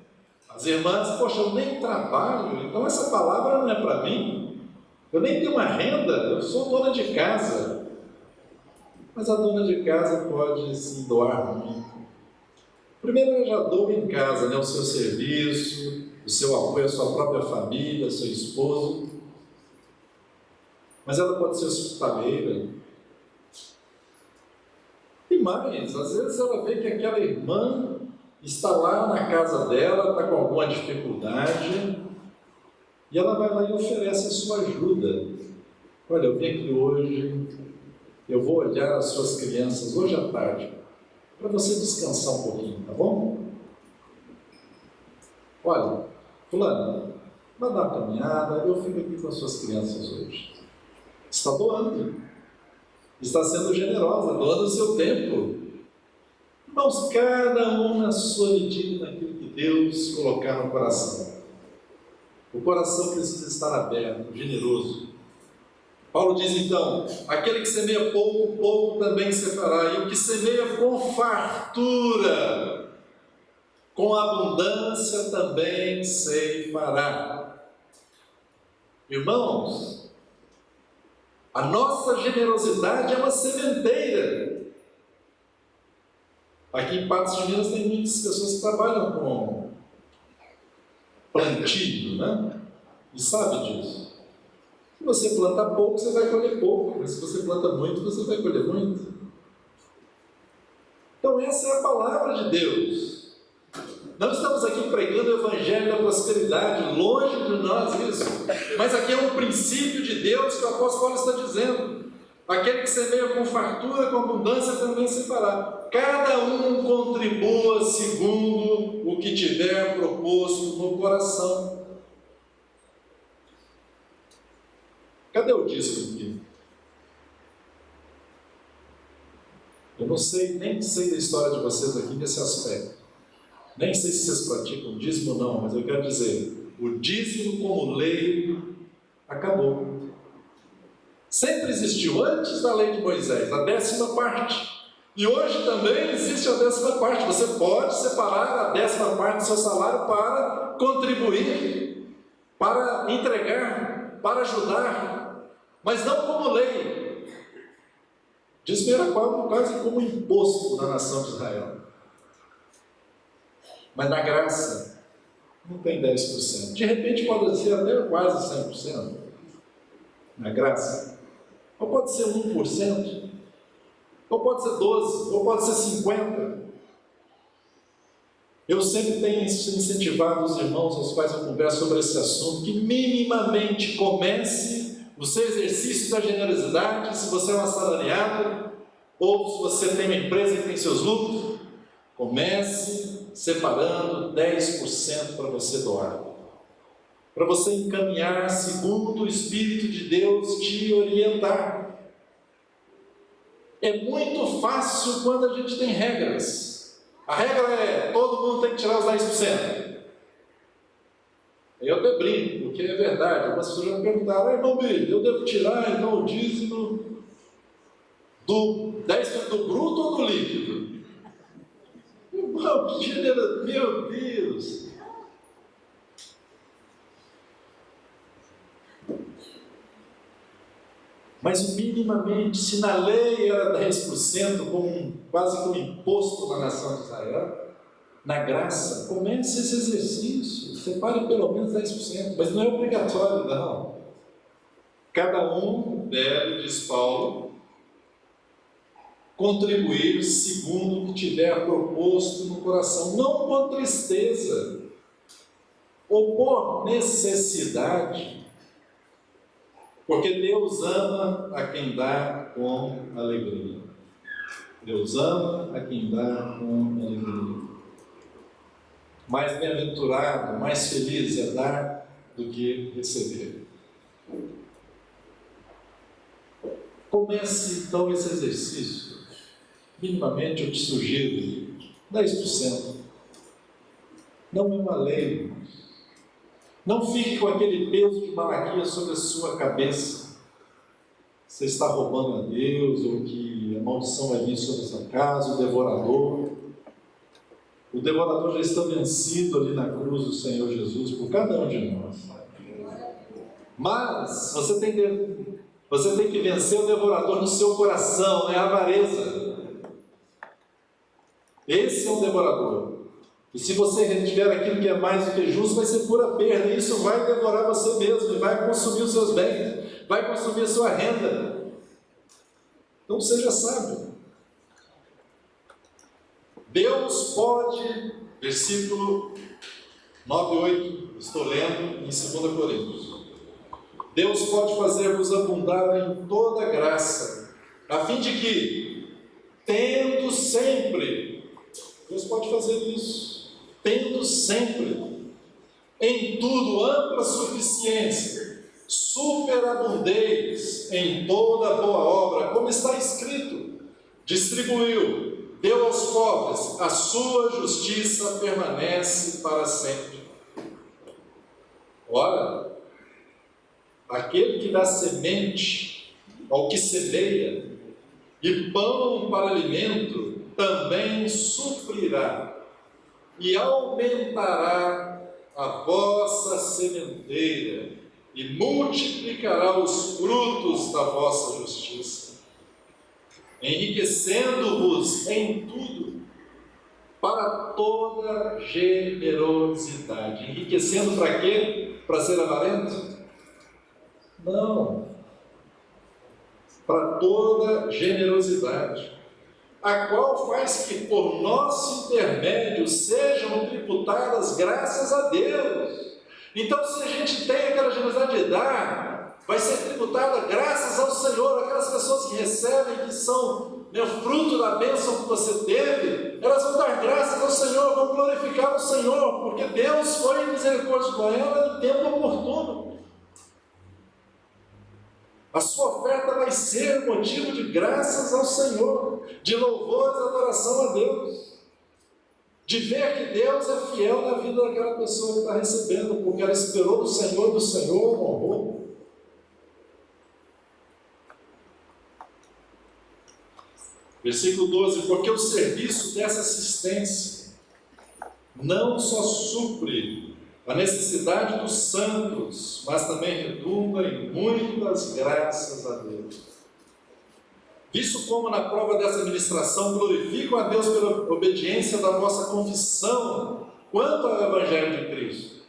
as irmãs, poxa, eu nem trabalho, então essa palavra não é para mim. Eu nem tenho uma renda, eu sou dona de casa. Mas a dona de casa pode se doar muito. Primeiro, ela já doa em casa, né, o seu serviço, o seu apoio à sua própria família, ao seu esposo. mas ela pode ser hospitaleira. E mais, às vezes ela vê que aquela irmã está lá na casa dela, está com alguma dificuldade, e ela vai lá e oferece a sua ajuda. Olha, eu vim aqui hoje, eu vou olhar as suas crianças hoje à tarde, para você descansar um pouquinho, tá bom? Olha, fulano, vai dar uma caminhada, eu fico aqui com as suas crianças hoje. Está doando, está sendo generosa, doando o seu tempo. Irmãos, cada um na sua medida, naquilo que Deus colocar no coração. O coração precisa estar aberto, generoso. Paulo diz então, aquele que semeia pouco, pouco também semeará, e o que semeia com fartura, com abundância também ceifará. Irmãos, a nossa generosidade é uma sementeira. Aqui em Patos de Minas tem muitas pessoas que trabalham com plantio, né? E sabe disso. Se você planta pouco, você vai colher pouco, mas se você planta muito, você vai colher muito. Então essa é a palavra de Deus. Não estamos aqui pregando o evangelho da prosperidade, longe de nós isso, mas aqui é um princípio de Deus que o apóstolo Paulo está dizendo. Aquele que semeia com fartura, com abundância, também se fará. Cada um contribua segundo o que tiver proposto no coração. Cadê o dízimo aqui? Eu não sei, nem sei da história de vocês aqui nesse aspecto. Nem sei se vocês praticam dízimo ou não, mas eu quero dizer, o dízimo como lei acabou. Sempre existiu, antes da lei de Moisés, a 10ª parte. E hoje também existe a 10ª parte. Você pode separar a 10ª parte do seu salário para contribuir, para entregar, para ajudar, mas não como lei. Dízimo era quase como imposto na nação de Israel. Mas na graça, não tem 10%. De repente pode ser até quase 100%. Na graça. Ou pode ser 1%. Ou pode ser 12%. Ou pode ser 50%. Eu sempre tenho incentivado os irmãos aos quais eu converso sobre esse assunto, que minimamente comece o seu exercício da generosidade, se você é um assalariado, ou se você tem uma empresa que tem seus lucros, comece separando 10% para você doar, para você encaminhar segundo o Espírito de Deus te orientar. É muito fácil quando a gente tem regras. A regra é, todo mundo tem que tirar os 10%. Eu até brinco, porque é verdade. Algumas pessoas já me perguntaram, irmão Billy, eu devo tirar então o dízimo do 10% do bruto ou do líquido? Meu Deus! Mas minimamente, se na lei era 10%, quase como imposto na nação de Israel, na graça, comece esse exercício, separe pelo menos 10%, mas não é obrigatório, não. Cada um deve, diz Paulo, contribuir segundo o que tiver proposto no coração, não com tristeza ou por necessidade, porque Deus ama a quem dá com alegria. Deus ama a quem dá com alegria. Mais bem-aventurado, mais feliz é dar do que receber. Comece então esse exercício. Minimamente eu te sugiro 10%. Não é uma lei, irmãos. Não fique com aquele peso de Malaquias sobre a sua cabeça. Você está roubando a Deus, ou que a maldição vai vir sobre a sua casa, o devorador. O devorador já está vencido ali na cruz do Senhor Jesus por cada um de nós. Mas você tem que vencer o devorador no seu coração, é a avareza. Esse é um devorador. E se você retiver aquilo que é mais do que justo, vai ser pura perda. E isso vai devorar você mesmo e vai consumir os seus bens. vai consumir a sua renda. Então seja sábio. Deus pode, versículo 9 e 8, estou lendo em 2 Coríntios. Deus pode fazer-vos abundar em toda graça, a fim de que, tendo sempre, Deus pode fazer isso, tendo sempre, em tudo ampla suficiência, superabundeis em toda boa obra, como está escrito, distribuiu, deu aos pobres, a sua justiça permanece para sempre. Ora, aquele que dá semente ao que semeia e pão para alimento, também suprirá e aumentará a vossa sementeira e multiplicará os frutos da vossa justiça, enriquecendo-vos em tudo para toda generosidade. Enriquecendo para quê? Para ser avarento? Não. Para toda generosidade, a qual faz que por nosso intermédio sejam tributadas graças a Deus. Então, se a gente tem aquela generosidade de dar, vai ser tributada graças ao Senhor. Aquelas pessoas que recebem, que são fruto da bênção que você teve, elas vão dar graças ao Senhor, vão glorificar o Senhor, porque Deus foi misericordioso com ela em tempo oportuno. A sua oferta vai ser motivo de graças ao Senhor, de louvor e adoração a Deus, de ver que Deus é fiel na vida daquela pessoa que está recebendo, porque ela esperou do Senhor honrou. Versículo 12: porque o serviço dessa assistência não só supre a necessidade dos santos, mas também redunda em muitas graças a Deus. Visto como na prova dessa ministração glorificam a Deus pela obediência da vossa confissão quanto ao Evangelho de Cristo.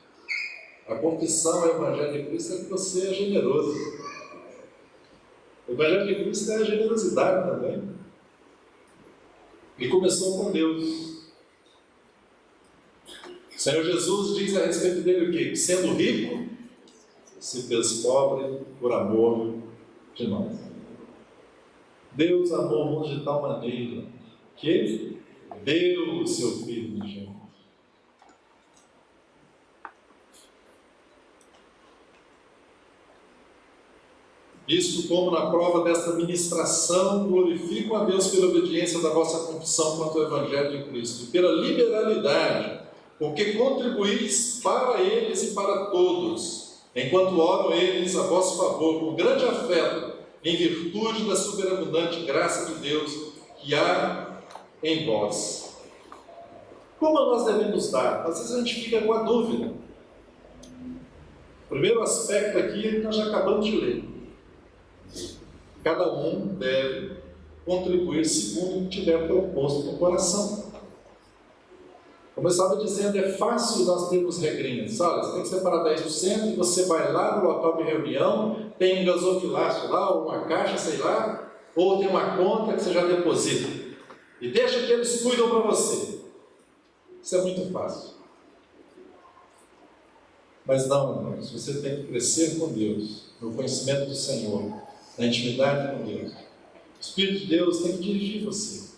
A confissão ao Evangelho de Cristo é que você é generoso. O Evangelho de Cristo é a generosidade também. E começou com Deus. O Senhor Jesus diz a respeito dele o quê? Que sendo rico, se fez pobre por amor de nós. Deus amou o mundo de tal maneira que Ele deu o seu Filho unigênito. Isto como na prova desta ministração glorificam a Deus pela obediência da vossa confissão quanto ao Evangelho de Cristo, e pela liberalidade com que contribuís para eles e para todos, enquanto oram eles a vosso favor, com grande afeto, em virtude da superabundante graça de Deus que há em vós. Como nós devemos dar? Às vezes a gente fica com a dúvida. O primeiro aspecto aqui é que nós já acabamos de ler. Cada um deve contribuir segundo o que tiver proposto no coração. Como eu estava dizendo, é fácil nós termos regrinhas. Olha, você tem que separar 10% e você vai lá no local de reunião, tem um gasofilácio lá, ou uma caixa, sei lá, ou tem uma conta que você já deposita. E deixa que eles cuidam para você. Isso é muito fácil. Mas não, irmãos, você tem que crescer com Deus, no conhecimento do Senhor, na intimidade com Deus. O Espírito de Deus tem que dirigir você.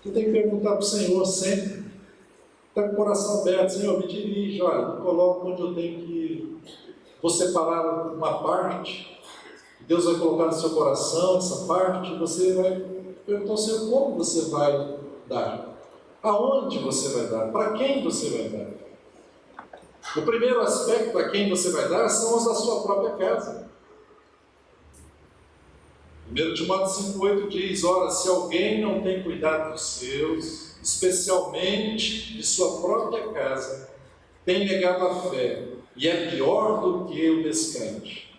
Você tem que perguntar para o Senhor sempre. Está com o coração aberto, Senhor, me dirige, olha, me coloca onde eu tenho que ir. Vou separar uma parte, Deus vai colocar no seu coração essa parte, e você vai perguntar ao Senhor como você vai dar, aonde você vai dar, para quem você vai dar. O primeiro aspecto a quem você vai dar são os da sua própria casa. 1 Timóteo 5,8 diz: ora, se alguém não tem cuidado dos seus, especialmente de sua própria casa, tem negado a fé, e é pior do que o descrente.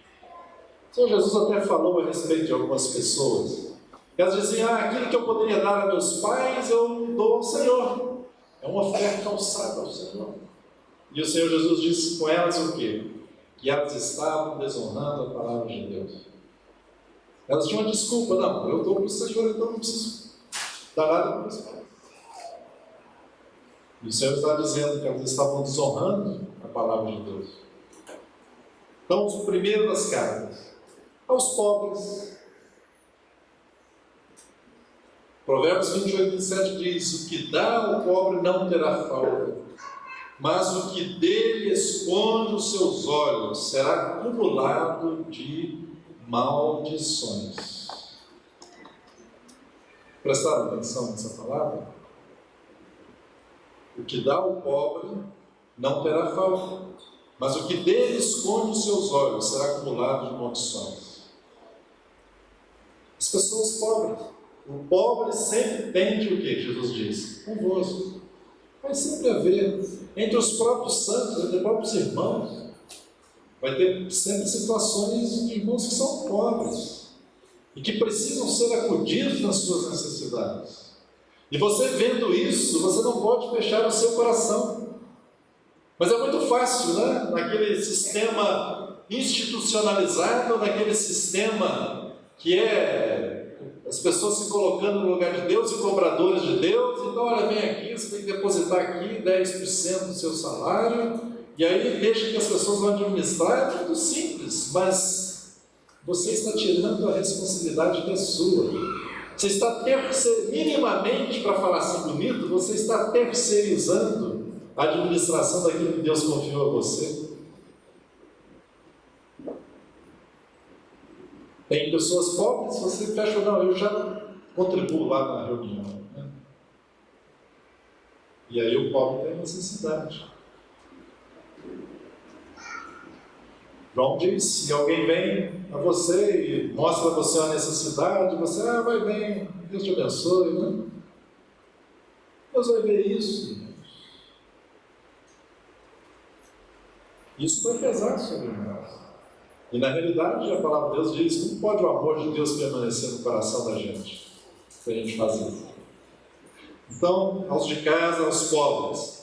O Senhor Jesus até falou a respeito de algumas pessoas, que elas diziam: aquilo que eu poderia dar a meus pais, eu dou ao Senhor. É uma oferta alçada ao Senhor. E o Senhor Jesus disse com elas o quê? que elas estavam desonrando a palavra de Deus. Elas tinham uma desculpa: não, eu estou para o Senhor, então não preciso dar nada para meus pais. E o Senhor está dizendo que elas estavam desonrando a palavra de Deus. Então, o primeiro das cartas, aos pobres. Provérbios 28, 27 diz: o que dá ao pobre não terá falta, mas o que dele esconde os seus olhos será acumulado de maldições. Prestaram atenção nessa palavra? O que dá ao pobre não terá falta, mas o que dele esconde os seus olhos será acumulado de maldições. As pessoas pobres, o pobre sempre tende o que Jesus diz? Convosco. Vai sempre haver, entre os próprios santos, entre os próprios irmãos, vai ter sempre situações de irmãos que são pobres e que precisam ser acudidos nas suas necessidades. E você vendo isso, você não pode fechar o seu coração. Mas é muito fácil, né? Naquele sistema institucionalizado, naquele sistema que é as pessoas se colocando no lugar de Deus e cobradores de Deus. Então, olha, vem aqui, você tem que depositar aqui 10% do seu salário, e aí deixa que as pessoas vão administrar. É tudo simples, mas você está tirando a responsabilidade que é sua. Você está minimamente, para falar assim bonito, você está terceirizando a administração daquilo que Deus confiou a você. Tem pessoas pobres, você fecha, não, eu já contribuo lá na reunião. Né? E aí o pobre tem necessidade. João diz: se alguém vem a você e mostra a você uma necessidade, você, vai bem, Deus te abençoe, né? Deus vai ver isso. Isso vai pesar sobre nós. E na realidade, a palavra de Deus diz: como pode o amor de Deus permanecer no coração da gente? Se a gente faz isso. Então, aos de casa, aos pobres.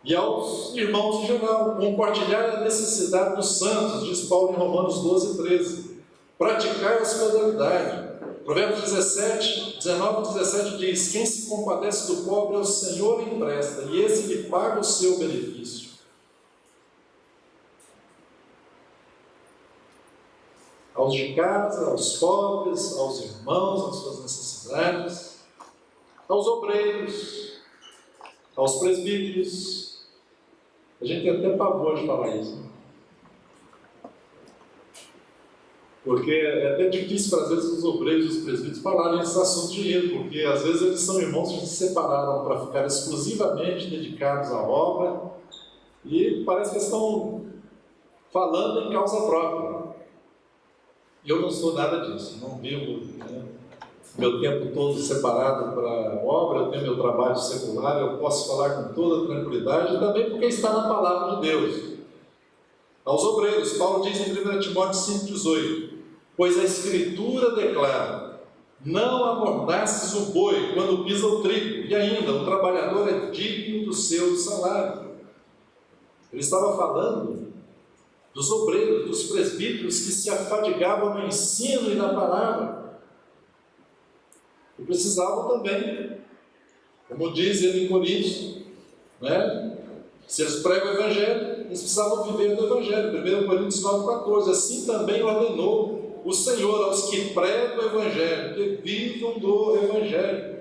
E aos irmãos em geral, compartilhar a necessidade dos santos, diz Paulo em Romanos 12, 13. Praticar a hospitalidade. Provérbios 19 e 17 diz: quem se compadece do pobre ao Senhor empresta, e esse lhe paga o seu benefício. Aos de casa, aos pobres, aos irmãos, às suas necessidades, aos obreiros, aos presbíteros. A gente tem até pavor de falar isso, né? Porque é até difícil, às vezes, os obreiros e os presbíteros falarem esses assuntos de dinheiro, porque às vezes eles são irmãos que se separaram para ficar exclusivamente dedicados à obra e parece que estão falando em causa própria. Eu não sou nada disso, não vivo, né, meu tempo todo separado para a obra, eu tenho meu trabalho secular, eu posso falar com toda tranquilidade, e também porque está na palavra de Deus. Aos obreiros, Paulo diz em 1 Timóteo 5,18: pois a Escritura declara: não amordaces o boi quando pisa o trigo, e ainda, o trabalhador é digno do seu salário. Ele estava falando dos obreiros, dos presbíteros que se afadigavam no ensino e na palavra. E precisavam também, como diz ele em Coríntios, né? Se eles pregam o Evangelho, eles precisavam viver do Evangelho. 1 Coríntios 9,14. Assim também ordenou o Senhor aos que pregam o Evangelho, que vivam do Evangelho.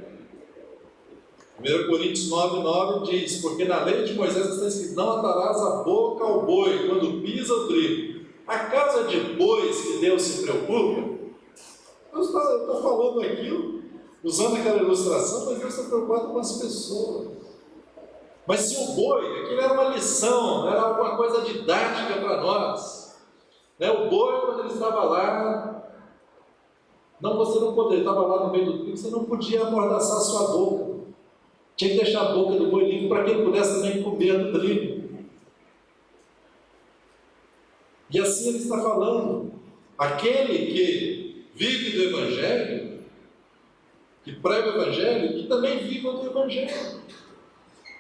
1 Coríntios 9,9 diz: porque na lei de Moisés está escrito: não atarás a boca ao boi quando pisa o trigo. A causa de bois que Deus se preocupa? Eu estou falando aquilo, usando aquela ilustração, mas Deus está preocupado com as pessoas. Mas se o boi, aquilo era uma lição, era alguma coisa didática para nós. Né? O boi, quando ele estava lá, você não poderia, estava lá no meio do trigo, você não podia amordaçar a sua boca. Tinha que deixar a boca do boi limpa para que ele pudesse também comer do trigo. E assim ele está falando: aquele que vive do Evangelho, que prega o Evangelho, que também viva do Evangelho.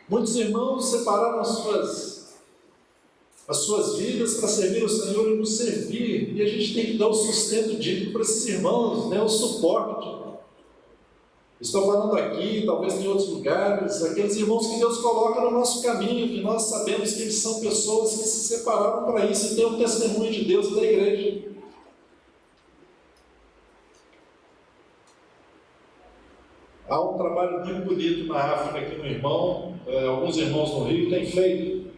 Muitos irmãos separaram as suas as suas vidas para servir o Senhor e nos servir. E a gente tem que dar o sustento digno para esses irmãos, né? O suporte. Estou falando aqui, talvez em outros lugares, aqueles irmãos que Deus coloca no nosso caminho, que nós sabemos que eles são pessoas que se separaram para isso e têm um testemunho de Deus e da igreja. Há um trabalho muito bonito na África que um irmão, alguns irmãos no Rio têm feito.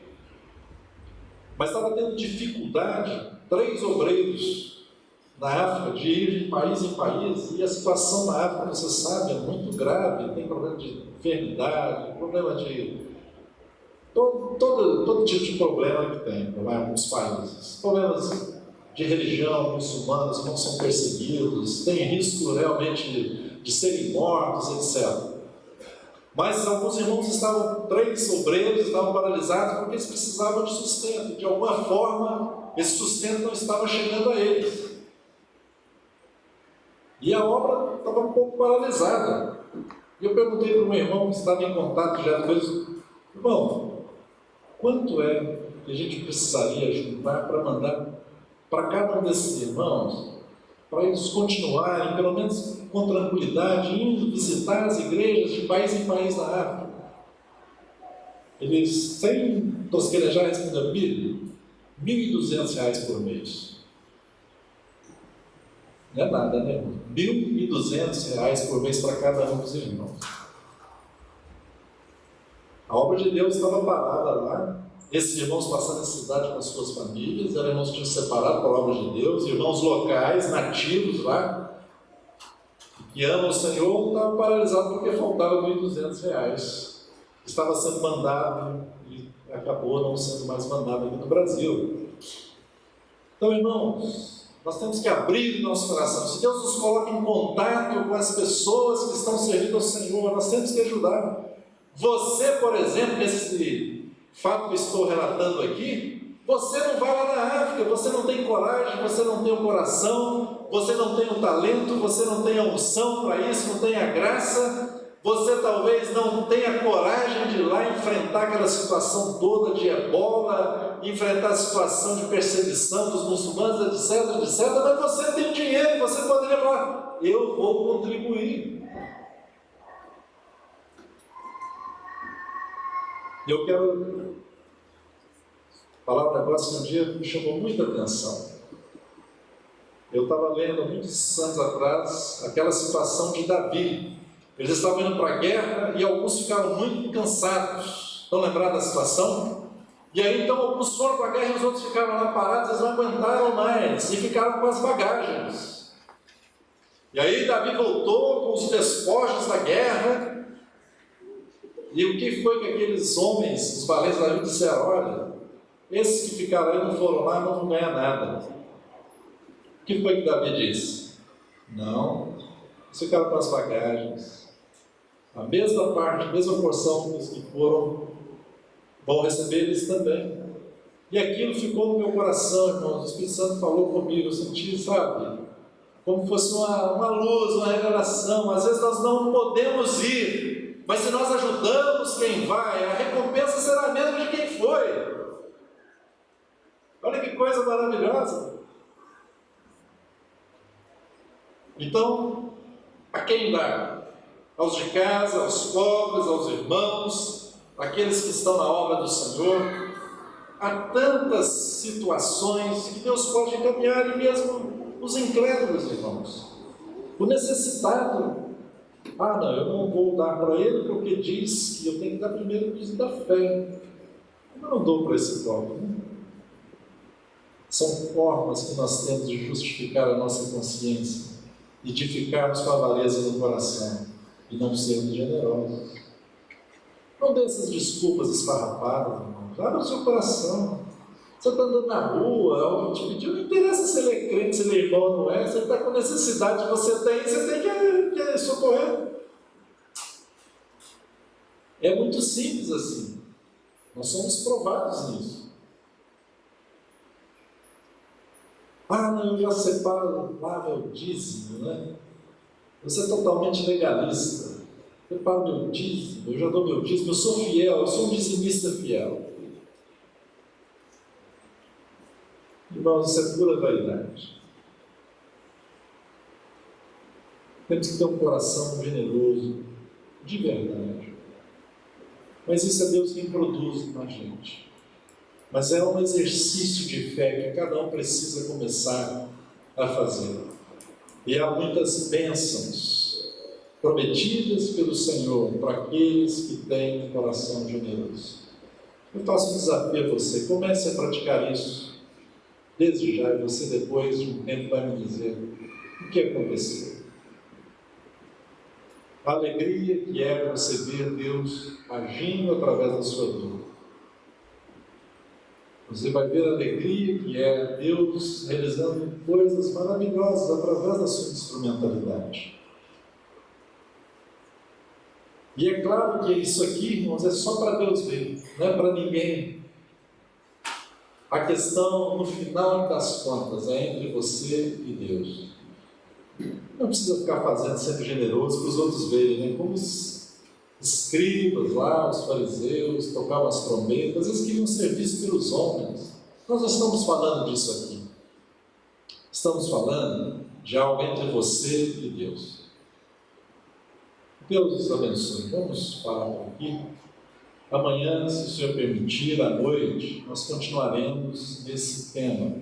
Mas estava tendo dificuldade, 3 obreiros na África, de ir de país em país, e a situação na África, você sabe, é muito grave, tem problema de enfermidade, problema de... todo tipo de problema que tem em alguns países. Problemas de religião, muçulmanos que não são perseguidos, tem risco realmente de serem mortos, etc. Mas alguns irmãos estavam, 3 obreiros estavam paralisados porque eles precisavam de sustento. De alguma forma, esse sustento não estava chegando a eles. E a obra estava um pouco paralisada. E eu perguntei para um irmão que estava em contato já depois: irmão, quanto é que a gente precisaria juntar para mandar para cada um desses irmãos, para eles continuarem, pelo menos com tranquilidade, indo visitar as igrejas de país em país na África? Eles, sem tosquerejar, responderam: R$ 1.200 por mês. Não é nada, né, irmão? R$ 1.200 por mês para cada um dos irmãos. A obra de Deus estava parada lá. Esses irmãos passando necessidade com as suas famílias, eram irmãos que tinham separado para a obra de Deus, irmãos locais, nativos lá, que amam o Senhor, estavam paralisados porque faltava R$ 1.200. Estava sendo mandado e acabou não sendo mais mandado aqui no Brasil. Então, irmãos, nós temos que abrir o nosso coração. Se Deus nos coloca em contato com as pessoas que estão servindo ao Senhor, nós temos que ajudar. Você, por exemplo, nesse fato que eu estou relatando aqui, você não vai lá na África, você não tem coragem, você não tem o coração, você não tem o talento, você não tem a unção para isso, não tem a graça, você talvez não tenha coragem de ir lá enfrentar aquela situação toda de ebola, enfrentar a situação de perseguição dos muçulmanos, etc, etc, mas você tem dinheiro, você poderia falar: eu vou contribuir. Eu quero falar um negócio que um dia me chamou muita atenção. Eu estava lendo muitos anos atrás aquela situação de Davi. Eles estavam indo para a guerra e alguns ficaram muito cansados. Estão lembrados da situação? E aí então alguns foram para a guerra e os outros ficaram lá parados, eles não aguentaram mais e ficaram com as bagagens. E aí Davi voltou com os despojos da guerra. E o que foi que aqueles homens, os valentes da vida, disseram: olha, esses que ficaram aí não foram lá, não vão ganhar nada. O que foi que Davi disse? Não, eles ficaram com as bagagens. A mesma parte, a mesma porção dos que foram, vão receber eles também. E aquilo ficou no meu coração, irmãos. O Espírito Santo falou comigo, eu senti, sabe, como fosse uma luz, uma revelação. Às vezes nós não podemos ir, mas se nós ajudamos quem vai, a recompensa será a mesma de quem foi. Olha que coisa maravilhosa. Então, a quem dar? Aos de casa, aos pobres, aos irmãos, aqueles que estão na obra do Senhor. Há tantas situações que Deus pode encaminhar, e mesmo os incrédulos, irmãos. O necessitado: ah, não, eu não vou dar para ele porque diz que eu tenho que dar primeiro o dízimo da fé. Eu não dou para esse pobre, né? São formas que nós temos de justificar a nossa consciência e de ficarmos com a avareza no coração e não sermos generosos. Não dê essas desculpas esfarrapadas, irmãos. Abra o seu coração. Você está andando na rua, alguém te pediu, não interessa se ele é crente, se ele é irmão ou não é, você está com necessidade, você tem que socorrer. É muito simples assim. Nós somos provados nisso. Ah, não, eu já separo lá meu dízimo, né? Você é totalmente legalista. Eu separo meu dízimo, eu já dou meu dízimo, eu sou fiel, eu sou um dizimista fiel. Irmãos, isso é pura vaidade. Temos que ter um coração generoso, de verdade. Mas isso é Deus quem produz na gente. Mas é um exercício de fé que cada um precisa começar a fazer. E há muitas bênçãos prometidas pelo Senhor para aqueles que têm um coração generoso. Eu faço um desafio a você: comece a praticar isso desde já, e você depois de um tempo vai me dizer o que aconteceu. A alegria que é você ver Deus agindo através da sua vida. Você vai ver a alegria que é Deus realizando coisas maravilhosas através da sua instrumentalidade. E é claro que isso aqui, irmãos, é só para Deus ver, não é para ninguém. A questão, no final das contas, é entre você e Deus. Não precisa ficar fazendo, sendo generoso para os outros verem, né? Como os escribas lá, os fariseus, tocavam as trombetas, eles queriam ser vistos pelos homens. Nós não estamos falando disso aqui. Estamos falando de algo entre você e Deus. Deus nos abençoe. Vamos parar por aqui. Amanhã, se o Senhor permitir, à noite, nós continuaremos nesse tema.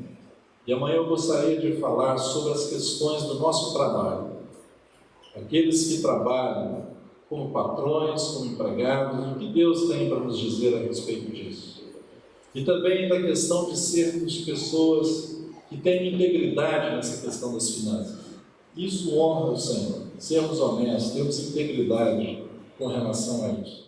E amanhã eu gostaria de falar sobre as questões do nosso trabalho. Aqueles que trabalham como patrões, como empregados, o que Deus tem para nos dizer a respeito disso. E também da questão de sermos pessoas que têm integridade nessa questão das finanças. Isso honra o Senhor. Sermos honestos, termos integridade com relação a isso.